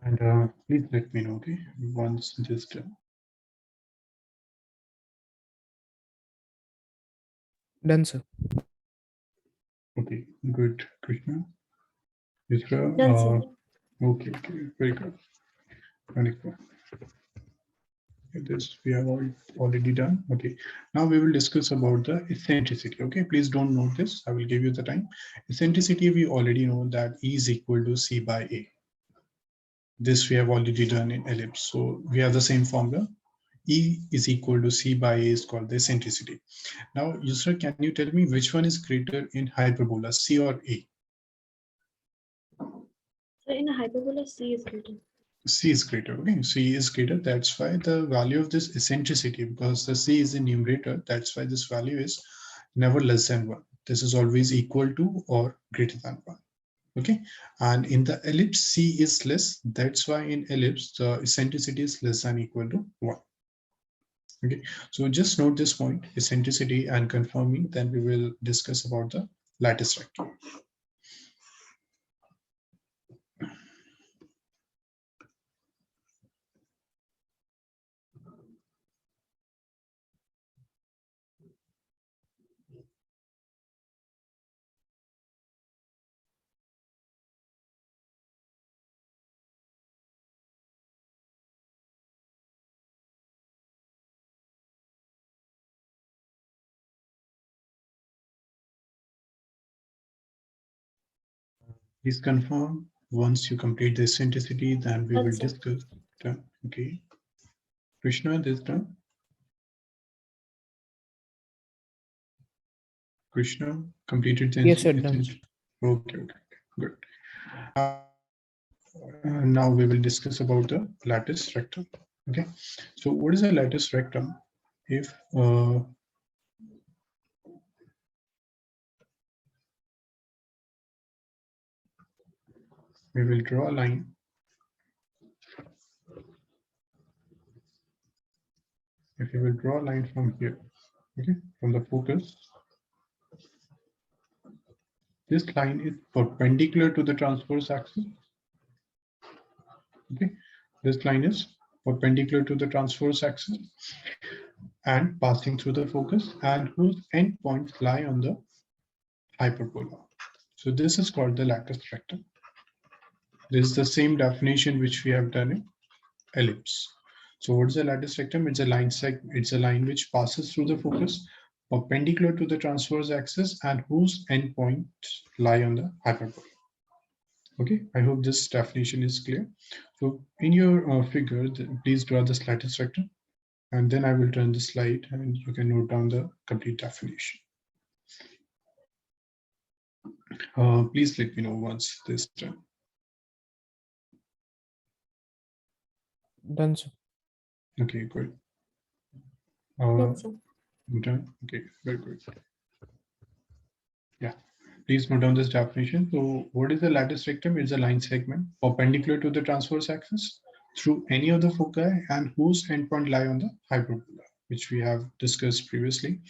And please let me know, okay, once this done. Done, sir. Okay, good, Krishna. Yusra, Done, sir. okay, very good. Wonderful. This we have already done. Okay, now we will discuss about the eccentricity. Okay, please don't note this. I will give you the time. Eccentricity, we already know that E is equal to C by A. This we have already done in ellipse. So we have the same formula. E is equal to C by A is called the eccentricity. Now, Yusra, can you tell me which one is greater in hyperbola, C or A? So in a hyperbola, C is greater. C is greater, okay? C is greater, that's why the value of this eccentricity, because the C is the numerator, that's why this value is never less than 1. This is always equal to or greater than 1, okay? And in the ellipse, C is less, that's why in ellipse, the eccentricity is less than equal to 1. Okay, so just note this point, eccentricity, and confirming, then we will discuss about the lattice vector. Please confirm. Once you complete the eccentricity, then we will Done, sir. discuss. Done. Okay. Krishna, this done. Krishna completed the Yes, sir, done. eccentricity. Okay, okay, good. Now we will discuss about the lattice rectum. Okay, so what is a lattice rectum? If we will draw a line if you will draw a line from here, okay, from the focus, this line is perpendicular to the transverse axis. Okay, this line is perpendicular to the transverse axis and passing through the focus, and whose endpoints lie on the hyperbola. So this is called the lattice rectum. This is the same definition which we have done in ellipse. So what is a lattice rectum? It's a line it's a line which passes through the focus perpendicular to the transverse axis and whose endpoints lie on the hyperbola. Okay, I hope this definition is clear. So in your figure, please draw this lattice rectum, and then I will turn the slide and you can note down the complete definition. Please let me know once this is done. Done, sir. Okay, good. Done, sir. Done. Okay, very good. Yeah, please note down this definition. So what is the lattice rectum? It's a line segment perpendicular to the transverse axis through any of the foci and whose endpoint lie on the hyperbola, which we have discussed previously.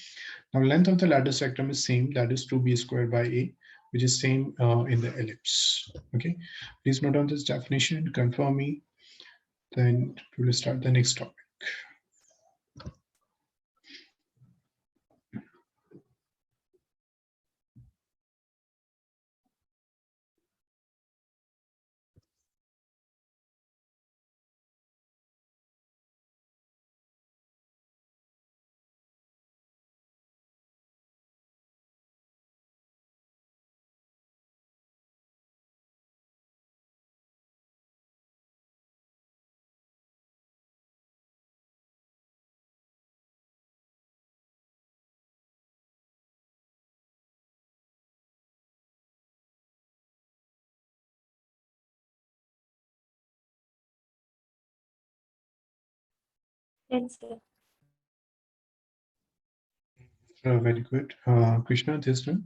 Now length of the lattice rectum is same, that is 2b squared by a, which is same in the ellipse. Okay, please note down this definition, confirm me, then we will start the next topic. Done, sir. Very good. Krishna, this one.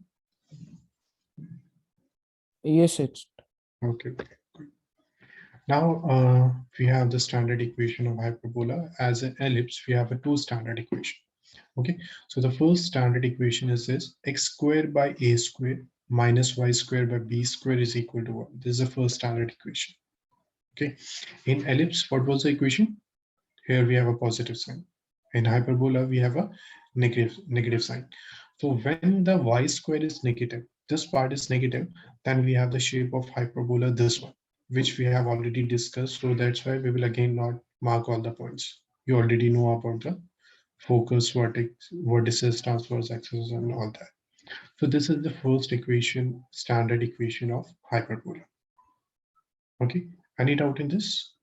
Yes, it's Okay, okay, good. Now we have the standard equation of hyperbola. As an ellipse, we have a two standard equation. Okay, so the first standard equation is this: x squared by a squared minus y squared by b squared is equal to 1. This is the first standard equation. Okay, in ellipse, what was the equation? Here we have a positive sign. In hyperbola, we have a negative sign. So when the y square is negative, this part is negative, then we have the shape of hyperbola, this one, which we have already discussed. So that's why we will again not mark all the points. You already know about the focus, vertices, transverse axis, and all that. So this is the first equation, standard equation of hyperbola. Okay, any doubt in this?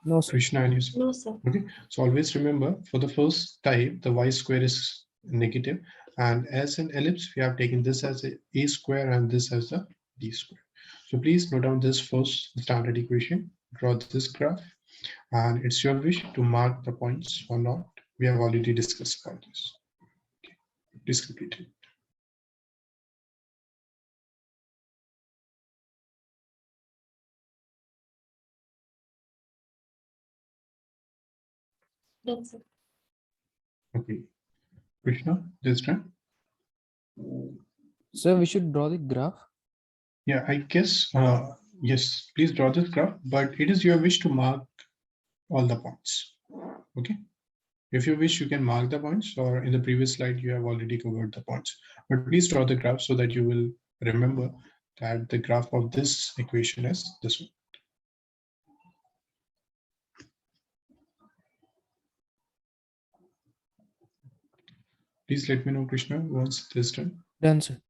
no, sir. Krishna and you. No, sir. Okay, so always remember, for the first type, the y square is negative, and as an ellipse, we have taken this as a square and this as a b square. So please note down this first standard equation, draw this graph, and it's your wish to mark the points or not. We have already discussed about this. Okay, please complete it. Done, sir. Okay, Krishna, this time. Sir, we should draw the graph. Yeah, I guess, yes, please draw this graph, but it is your wish to mark all the points. Okay, if you wish, you can mark the points, or in the previous slide, you have already covered the points. But please draw the graph so that you will remember that the graph of this equation is this one. Please let me know, Krishna, once this done. Done, sir.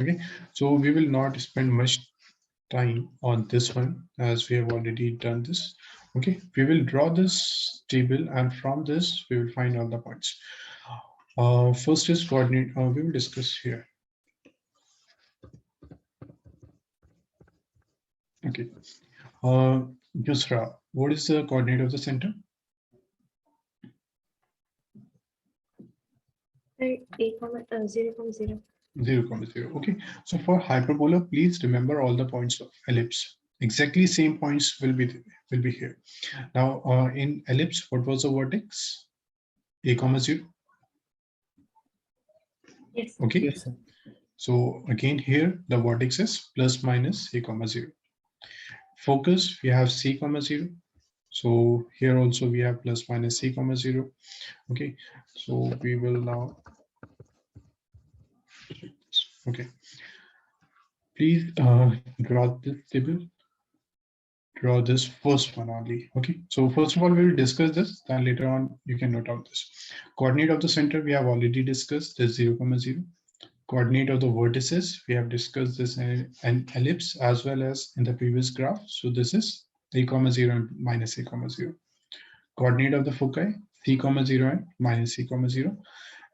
Okay, so we will not spend much time on this one as we have already done this. Okay, we will draw this table and from this we will find all the points. First is coordinate, we will discuss here. Okay, Yusra, what is the coordinate of the center? A, 0, 0,0. Okay, so for hyperbola, please remember all the points of ellipse. Exactly same points will be here. Now, in ellipse, what was the vertex? A, 0. yes. Okay, Yes, sir. so again here the vertex is plus minus A, 0. Focus, we have C, 0. So here also we have plus minus C, 0. Okay, so we will now. Okay, please draw this table. Draw this first one only. Okay, so first of all we will discuss this, then later on you can note out this. Coordinate of the center we have already discussed, this 0, 0. Coordinate of the vertices we have discussed this in an ellipse as well as in the previous graph. So this is A, 0 and minus A, 0. Coordinate of the foci C, 0 and minus C, 0.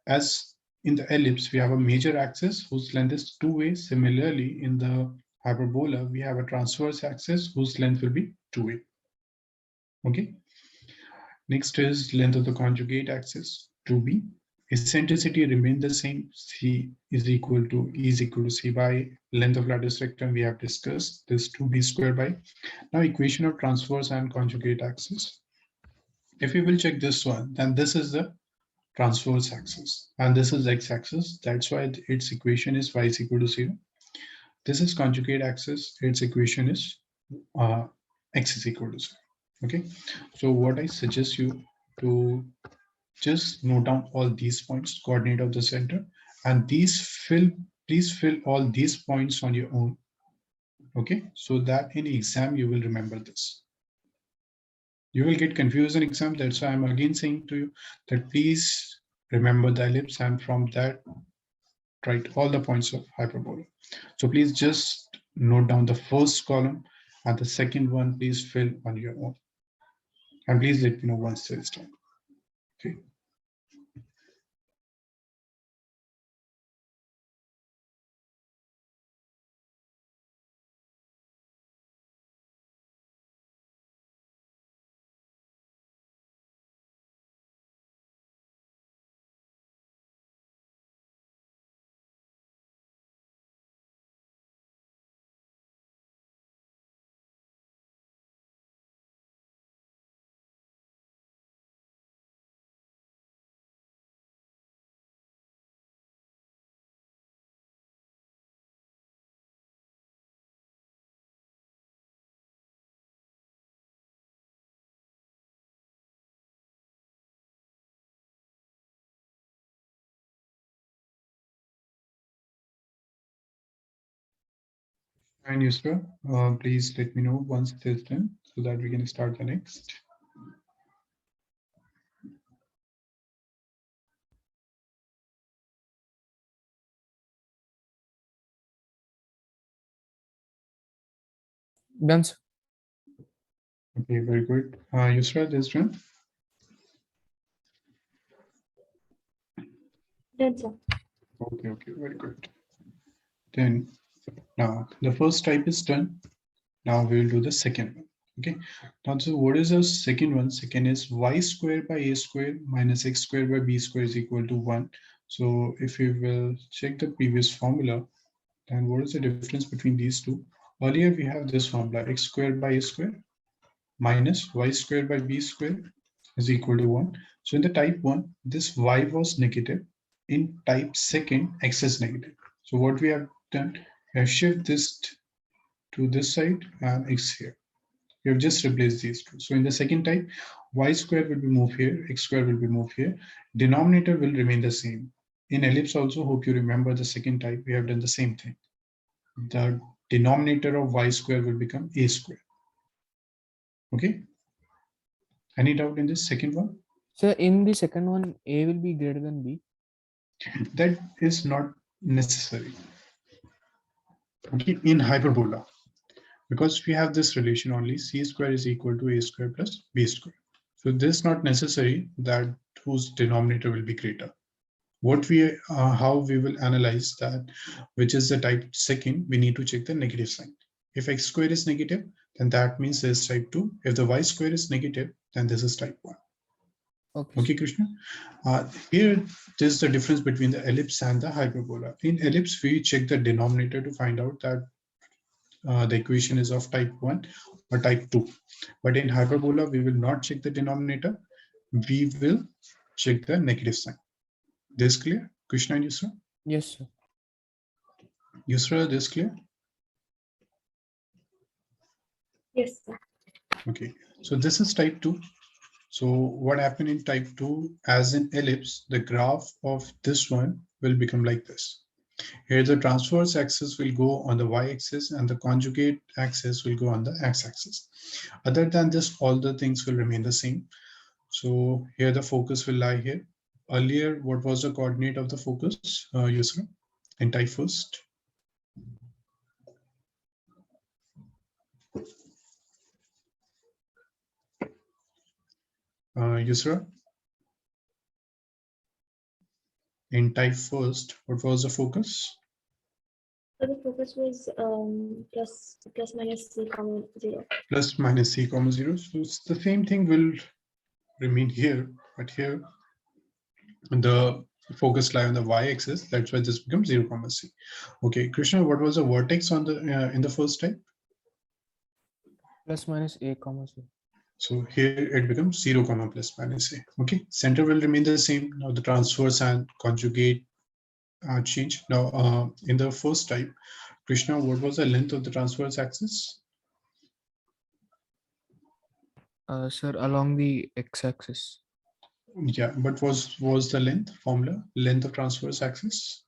As in the ellipse, we have a major axis whose length is 2a. Similarly, in the hyperbola, we have a transverse axis whose length will be 2a. Okay. Next is length of the conjugate axis, 2b. Eccentricity remain the same. C is equal to C by length of lattice vector. We have discussed this 2b squared by. Now equation of transverse and conjugate axis. If we will check this one, then this is the transverse axis and this is x-axis. That's why its equation is y is equal to 0. This is conjugate axis. Its equation is x is equal to 0. Okay, so what I suggest you to just note down all these points, coordinate of the center, and please fill all these points on your own. Okay, so that in exam you will remember this. You will get confused in exam. That's why I'm again saying to you that please remember the ellipse and from that write all the points of hyperbola. So please just note down the first column and the second one please fill on your own. And please let me know once it's done. Okay. And Yusra, please let me know once it is done so that we can start the next. Done, sir. Okay, very good. Yusra, this done. Done, sir. Okay, very good. Then now the first type is done. Now we will do the second one. Okay. Now, so what is the second one? Second is y squared by a squared minus x squared by b squared is equal to 1. So if we will check the previous formula, then what is the difference between these two? Earlier we have this formula x squared by a squared minus y squared by b squared is equal to 1. So in the type 1, this y was negative. In type second, x is negative. So what we have done, we have shift this to this side and x here. We have just replaced these two. So in the second type, y squared will be moved here, x squared will be moved here. Denominator will remain the same. In ellipse also, hope you remember the second type, we have done the same thing. The denominator of y squared will become a squared. Okay. Any doubt in this second one? So in the second one, A will be greater than B. That is not necessary. Okay, in hyperbola, because we have this relation only, c square is equal to a square plus b square. So this is not necessary that whose denominator will be greater. What we how we will analyze that, which is the type second, we need to check the negative sign. If x square is negative, then that means this is type 2. If the y square is negative, then this is type 1. Okay. Okay, Krishna. Here, there's the difference between the ellipse and the hyperbola. In ellipse, we check the denominator to find out that the equation is of type 1 or type 2. But in hyperbola, we will not check the denominator. We will check the negative sign. This clear, Krishna and Yusra? Yes, sir. Yusra, this clear? Yes, sir. Okay, so this is type 2. So what happened in type 2, as in ellipse, the graph of this one will become like this. Here the transverse axis will go on the y-axis and the conjugate axis will go on the x-axis. Other than this, all the things will remain the same. So here the focus will lie here. Earlier, what was the coordinate of the focus, Yusra, in type first? Yusra, in type first, what was the focus? So the focus was plus minus c comma 0. Plus minus c comma 0. So it's the same thing will remain here, but here the focus lie on the y-axis. That's why this becomes 0 comma c. Okay, Krishna, what was the vertex on the in the first type? Plus minus a comma 0. So here it becomes 0 comma plus minus a. Okay, center will remain the same. Now the transverse and conjugate change. Now in the first type, Krishna, what was the length of the transverse axis? Sir, along the x-axis. Yeah, but was the length formula, length of transverse axis?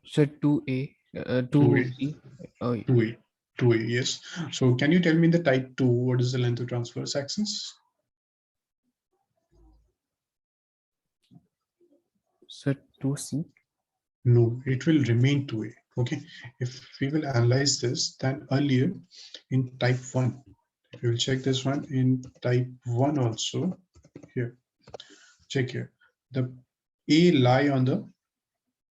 Sir, 2a, 2b. Oh, yeah. 2a. 2a, yes. So can you tell me in the type 2, what is the length of transverse axis? Sir, 2c. No, it will remain 2a. Okay, if we will analyze this, then earlier in type 1, if you will check this one in type 1 also, here, check here, the a lie on the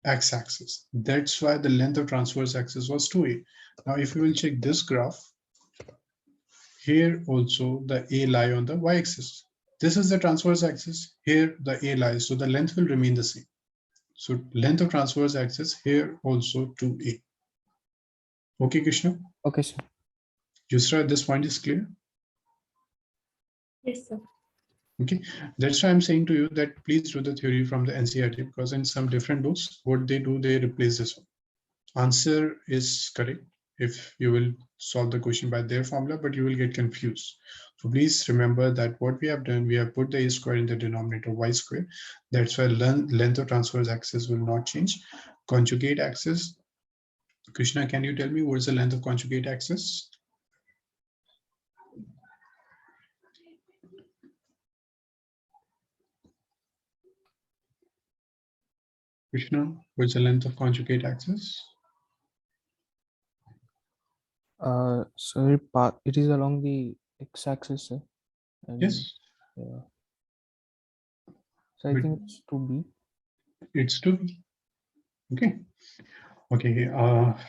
x-axis. That's why the length of transverse axis was 2a. Now, if you will check this graph, here also the a lie on the y-axis. This is the transverse axis. Here the a lies, so the length will remain the same. So length of transverse axis here also 2a. Okay, Krishna. Okay, sir. Yusra, this point is clear. Yes, sir. Okay, that's why I'm saying to you that please do the theory from the NCERT, because in some different books, what they do, they replace this one. Answer is correct if you will solve the question by their formula, but you will get confused. So please remember that what we have done, we have put the a square in the denominator y square. That's why length of transverse axis will not change. Conjugate axis, Krishna, can you tell me what is the length of conjugate axis? Krishna, what's the length of conjugate axis? So it is along the x-axis, sir. And, Yes. yeah. So I But think it's 2b. it's 2b. Okay. Okay.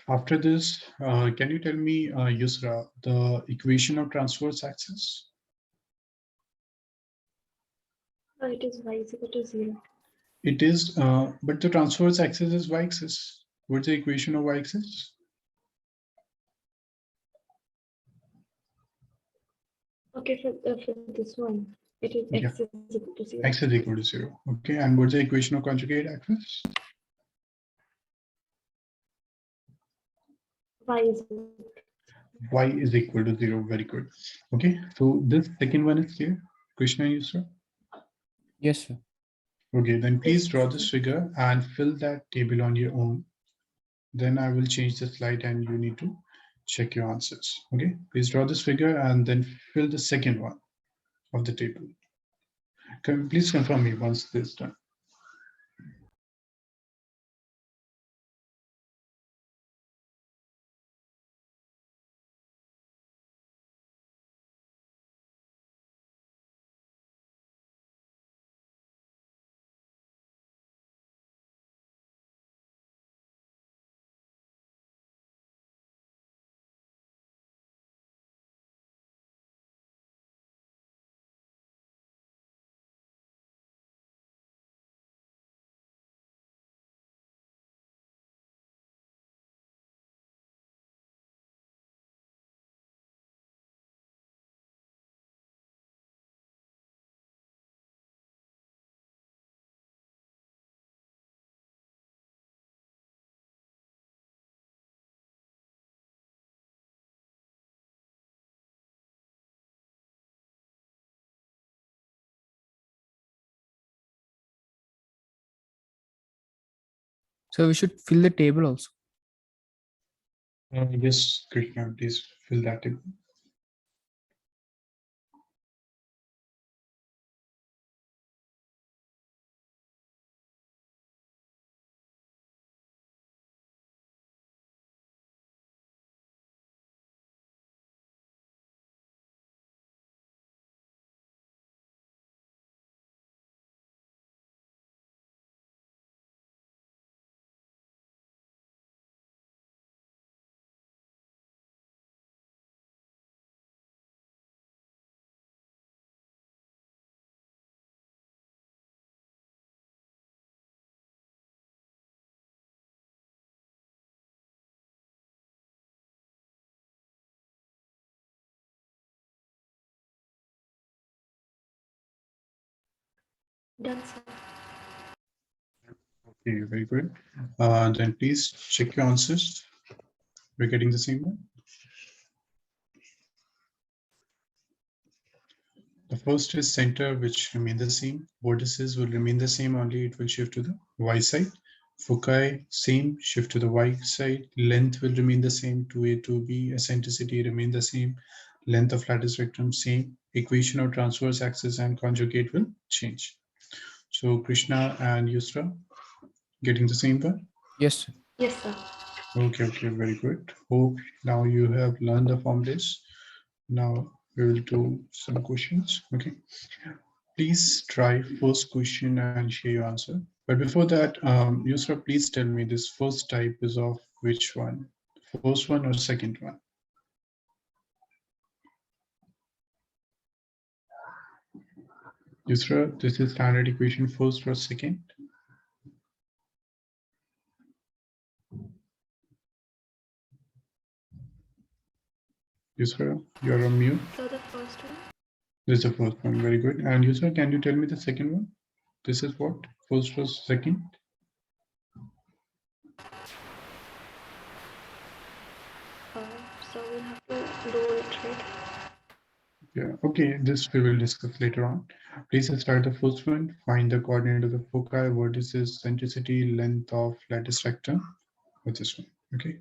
After this, can you tell me, Yusra, the equation of transverse axis? It is y is equal to 0. It is, but the transverse axis is y-axis. What's the equation of y-axis? Okay, for this one, it is Yeah. x is equal to 0. X is equal to 0. Okay. And what's the equation of conjugate axis? Y is Y is equal to 0. Very good. Okay. So this second one is clear. Krishna, Yusra? Yes, sir. Okay, then please Yes, draw sir. this figure and fill that table on your own. Then I will change the slide and you need to check your answers. Okay, please draw this figure and then fill the second one of the table. Please confirm me once this is done. So we should fill the table also. Yes, Krishna, please fill that table. Done, sir. Okay, very good. Then please check your answers. We're getting the same one. The first is center, which remain the same. Vertices will remain the same, only it will shift to the y side. Foci, same, shift to the y side. Length will remain the same, 2a, 2b. Eccentricity remain the same. Length of lattice vector, same. Equation of transverse axis and conjugate will change. So Krishna and Yusra, getting the same one? Yes, sir. Yes, sir. Okay, very good. Hope now you have learned the formulas. Now we will do some questions. Okay. Please try first question and share your answer. But before that, Yusra, please tell me this first type is of which one? First one or second one? Yusra, this is standard equation first or second? Yusra, you're on mute. So the first one. This is the first one. Very good. And Yusra, can you tell me the second one? This is what? First or second? So we'll have to do it, right? Yeah, okay, this we will discuss later on. Please start the first one. Find the coordinate of the foci, vertices, centricity, length of lattice vector. With this one, okay?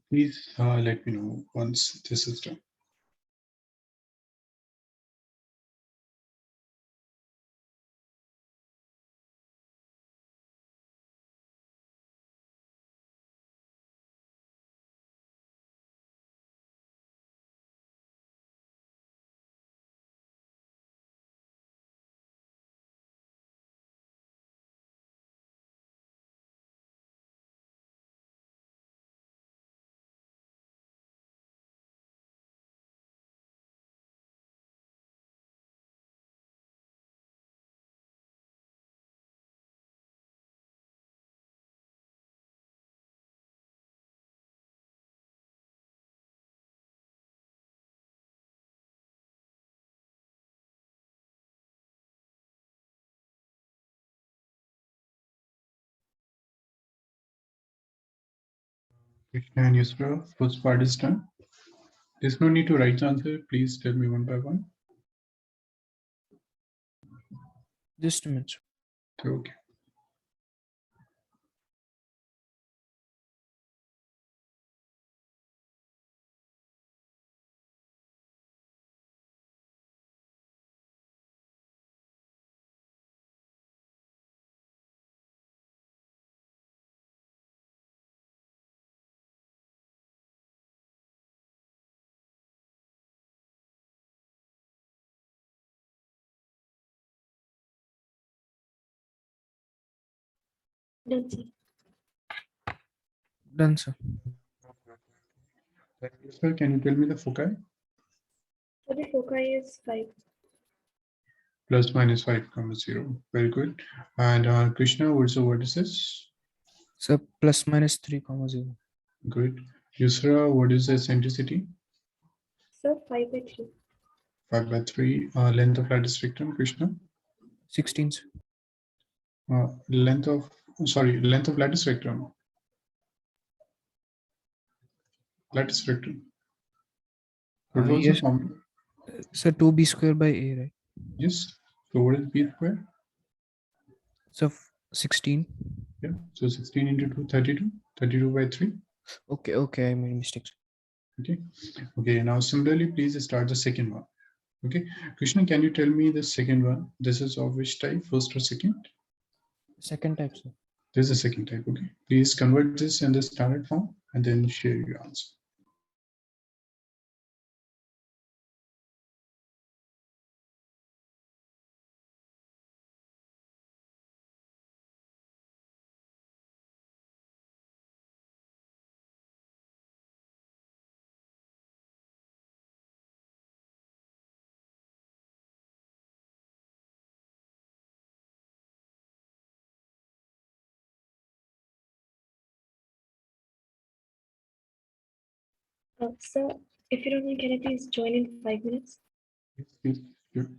Please let me know once this is done. Krishna and Yusra, first part is done. There's no need to write the answer. Please tell me one by one. Just a minute. Okay. Done, sir. Done, sir. Yusra, can you tell me the foci? So the foci is 5. Plus minus 5,0. Very good. And Krishna, what's the vertices? So plus minus 3,0. Good. Yusra, what is the eccentricity? So 5 by 3. 5 by 3. Length of lattice vector, Krishna? 16. Sir. Length of lattice vector. Lattice vector. What was the Yes. formula? So 2b square by a, right? Yes. So what is b square? So 16. Yeah. So 16 into 2, 32. 32 by 3. Okay, I made mistakes. Okay. Okay. Now similarly, please start the second one. Okay. Krishna, can you tell me the second one? This is of which type? First or second? Second type, sir. This is the second type. Okay. Please convert this in the standard form and then share your answer. Sir, if you don't mind, can I please join in 5 minutes? Yes, yes, sure.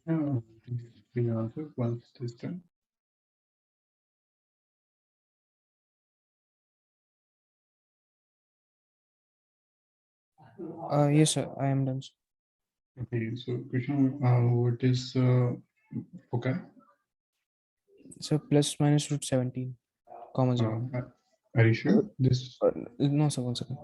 Please give your answer once this is done. Yes, sir. I am done. Sir. Okay, so Krishna, what is foci? So plus minus root 17, comma 0. Are you sure? This No, sir. 1 second.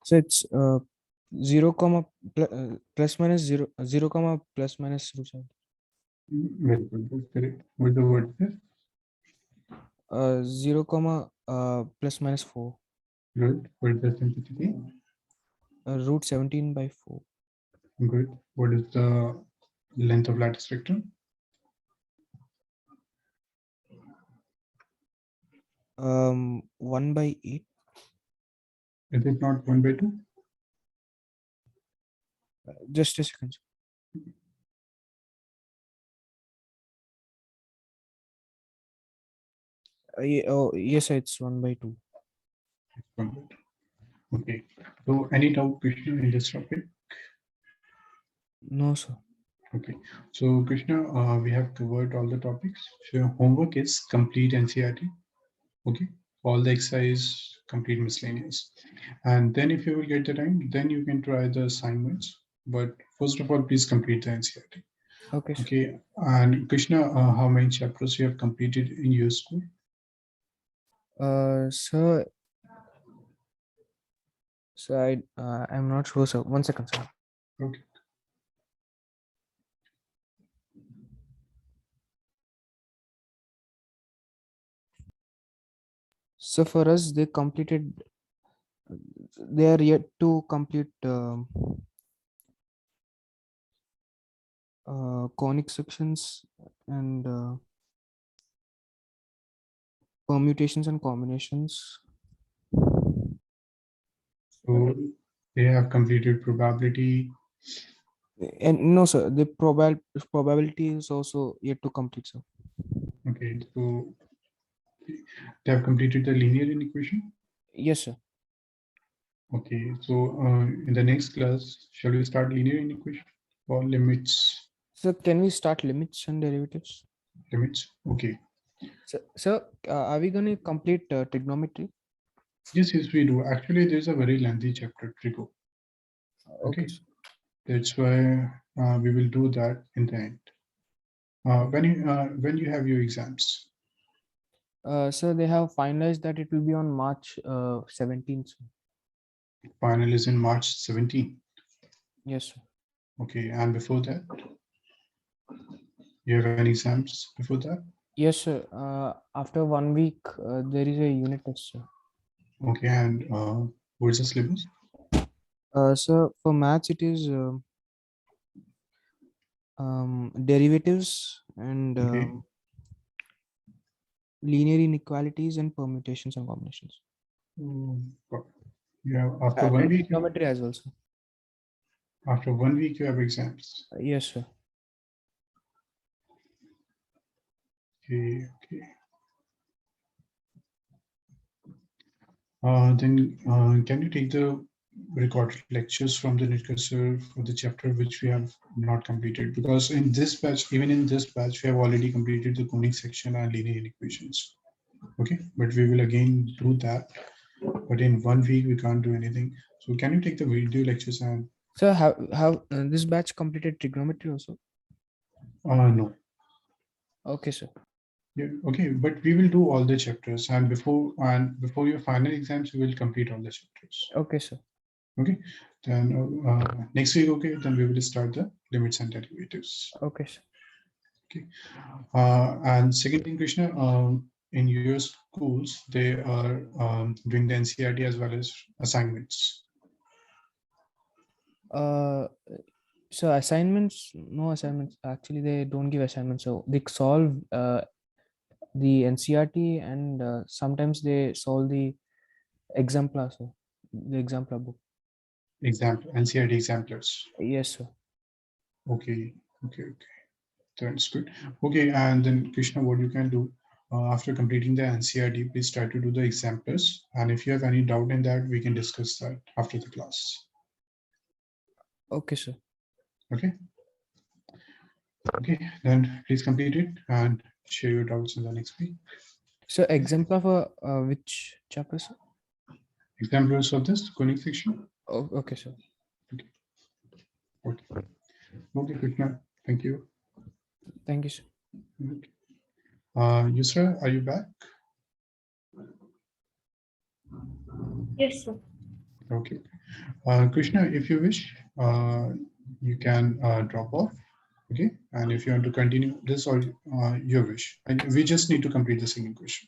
So it's 0 comma plus minus 0 0 comma plus minus root 17. very good. That's correct. What the word is? 0 comma plus minus 4. Good. What is the centricity? Root 17 by 4. Good. What is the length of lattice vector? 1 by 8. Is it not 1 by 2? Just a second. Yes, sir, it's 1 by 2. Okay. So any doubt, Krishna, in this topic? No, sir. Okay. So Krishna, we have covered all the topics. So your homework is complete NCERT. Okay. All the exercise, complete miscellaneous. And then if you will get the time, then you can try the assignments. But first of all, please complete the NCERT. Okay, sir. Okay. And Krishna, how many chapters you have completed in your school? Sir, I'm not sure, sir. 1 second, sir. Okay. So for us, they are yet to complete conic sections and permutations and combinations. So they have completed probability. And no, sir, the probability is also yet to complete, sir. Okay. So they have completed the linear inequation. Yes, sir. Okay, so in the next class, shall we start linear inequation or limits? So can we start limits and derivatives? Limits. Okay. So are we going to complete trigonometry? Yes, yes, we do. Actually, there's a very lengthy chapter, Trigo. Okay. Okay. That's why we will do that in the end. When you have your exams. So they have finalized that it will be on March 17th. Final is in March 17. Yes, sir. Okay, and before that, you have any exams before that? Yes, sir. After 1 week, there is a unit test, sir. Okay, and what's the syllabus? So for maths, it is derivatives and Okay. linear inequalities and permutations and combinations. You have after 1 week. Trigonometry as well, sir. After 1 week, you have exams. Yes, sir. Okay, okay. Then can you take the recorded lectures from the Nitcursor for the chapter which we have not completed? Because in this batch, even in this batch, we have already completed the conic section and linear inequations. Okay, but we will again do that. But in 1 week, we can't do anything. So can you take the video lectures and So have this batch completed trigonometry also? no. Okay, sir. Yeah, okay, but we will do all the chapters and before your final exams, we will complete all the chapters. Okay, sir. Okay, then next week, okay, then we will start the limits and derivatives. Okay, sir. Okay, and second thing, Krishna, in your schools, they are doing the NCRT as well as assignments. So assignments, no assignments. Actually, they don't give assignments. So they solve the NCRT and sometimes they solve the exemplar, so the exemplar book. Example, NCRT exemplars. Yes, sir. Okay, okay, okay. That's good. Okay, and then Krishna, what you can do after completing the NCRT, please try to do the exemplars. And if you have any doubt in that, we can discuss that after the class. Okay, sir. Okay. Okay, then please complete it and share your doubts in the next week. So exemplar for which chapter, sir? Exemplars of this conic section. Oh, okay, sir. Okay. Okay, Krishna. Thank you. Thank you, sir. Okay. Yusra, are you back? Yes, sir. Okay. Krishna, if you wish, you can drop off. Okay. And if you want to continue this or your wish, and we just need to complete the second question.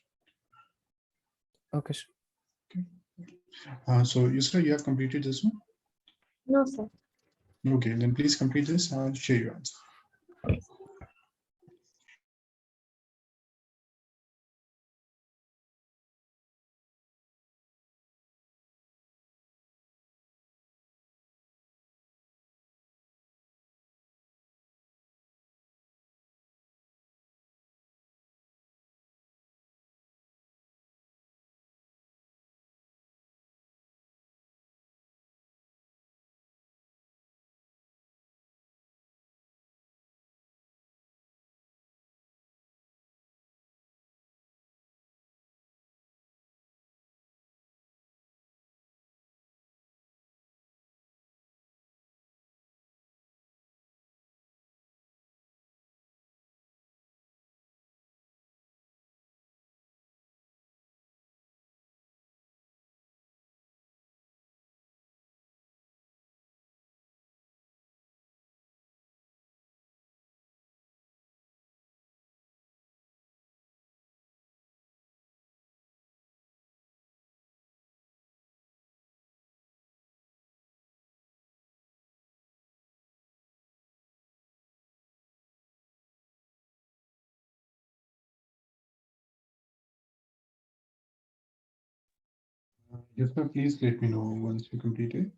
Okay, sir. So Yusra, you have completed this one? No, sir. Okay, then please complete this and share your answer. Yusra, please let me know once you complete it.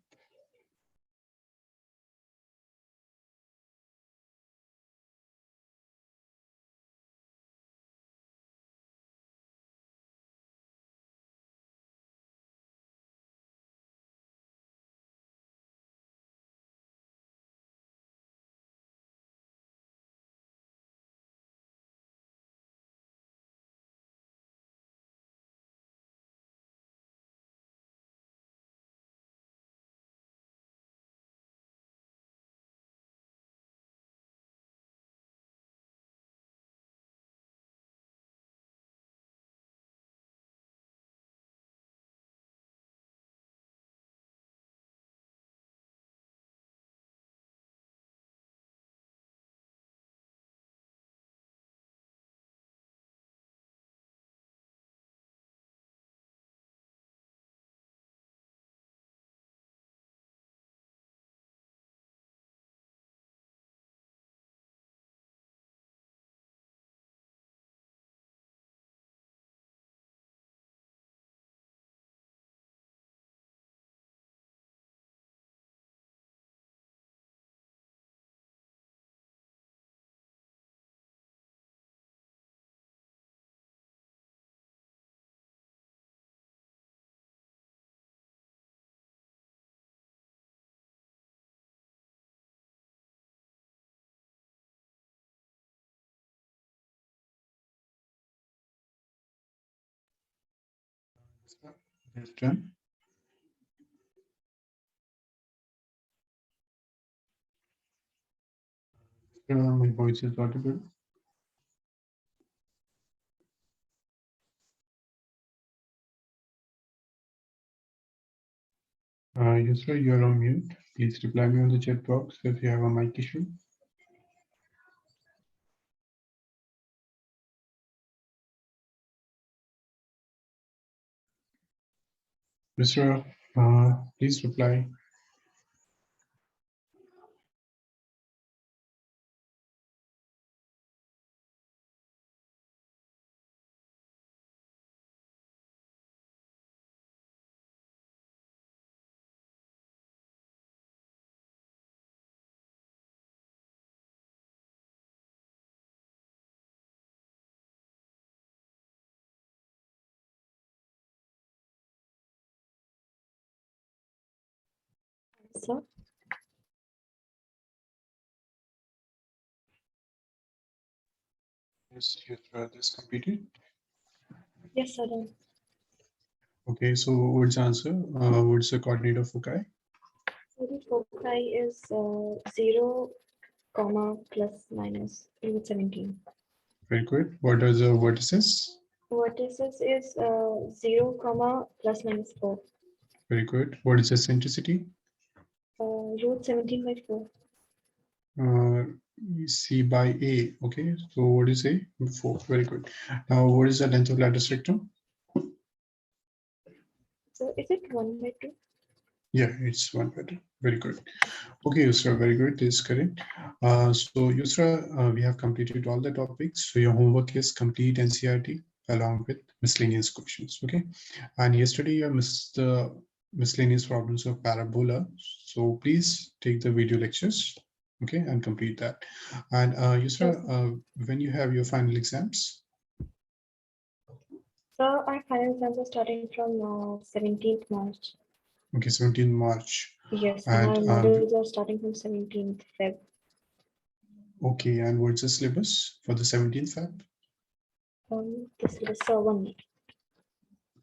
That's done. My voice is audible. Yusra, you're on mute. Please reply me on the chat box if you have a mic issue. Yusra, please reply. Sir? Yes, Yusra, this completed. Yes, sir. Done. Okay, so what's the answer? What's the coordinate of foci? So the foci is 0, comma, plus minus root 17. Very good. What are the vertices? Vertices is 0, comma, plus minus 4. Very good. What is the centricity? Root 17 by 4. C by A. Okay, so what is A? 4. Very good. Now, what is the length of lattice vector? So is it 1 by 2? Yeah, it's 1 by 2. Very good. Okay, Yusra, very good. This is correct. So, Yusra, we have completed all the topics. So, your homework is complete NCERT along with miscellaneous questions. Okay, and yesterday you missed the miscellaneous problems of parabola. So, please take the video lectures. Okay, and complete that. And Yusra, when you have your final exams? So our final exams are starting from 17th March. Okay, 17th March. Yes, And and our modules are starting from 17th Feb. Okay, and what's the syllabus for the 17th Feb? This is 1 week.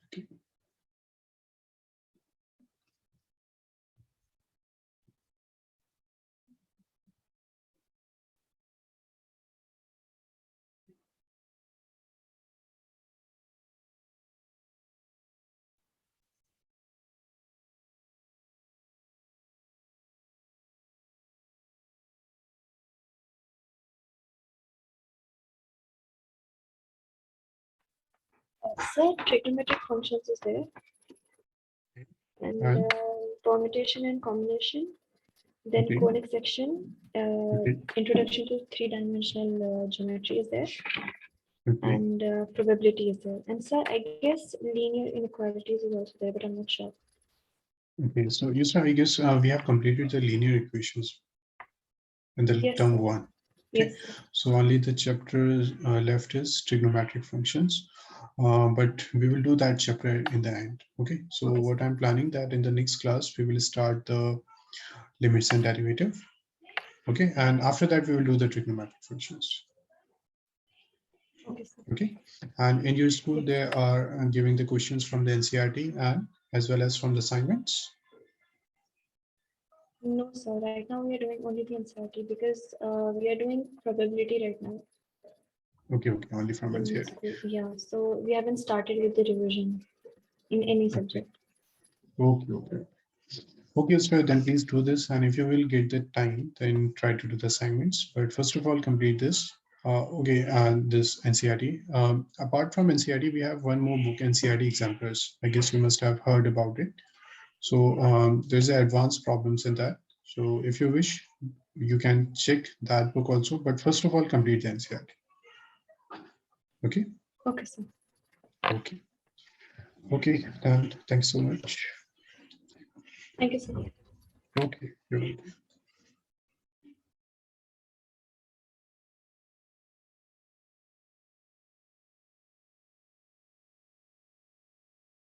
Okay. So trigonometric functions is there, and permutation and combination, then Okay. conic section, Okay. introduction to three-dimensional geometry is there, Okay. and probability is there. And so I guess linear inequalities is also there, but I'm not sure. Okay, so Yusra, I guess we have completed the linear equations in the Yes, term sir. 1. Okay. Yes, sir. So only the chapter left is trigonometric functions, but we will do that chapter in the end. Okay, so Okay, what I'm planning that in the next class we will start the limits and derivative. Okay, and after that we will do the trigonometric functions. Okay, sir. Okay, and in your school Yes. they are giving the questions from the NCERT and as well as from the assignments. No, sir. Right now we are doing only the NCERT because we are doing probability right now Okay, only from in NCERT. school. Yeah, so we haven't started with the revision in any subject. Okay, so then please do this, and if you will get the time, then try to do the assignments. But first of all, complete this. This NCERT. Apart from NCERT, we have one more book, NCERT Exemplars. I guess you must have heard about it. So there's advanced problems in that. So if you wish, you can check that book also. But first of all, complete the NCERT. Okay. Okay, sir. Okay. Okay. Then thanks so much. Thank you, sir. Okay. You're welcome.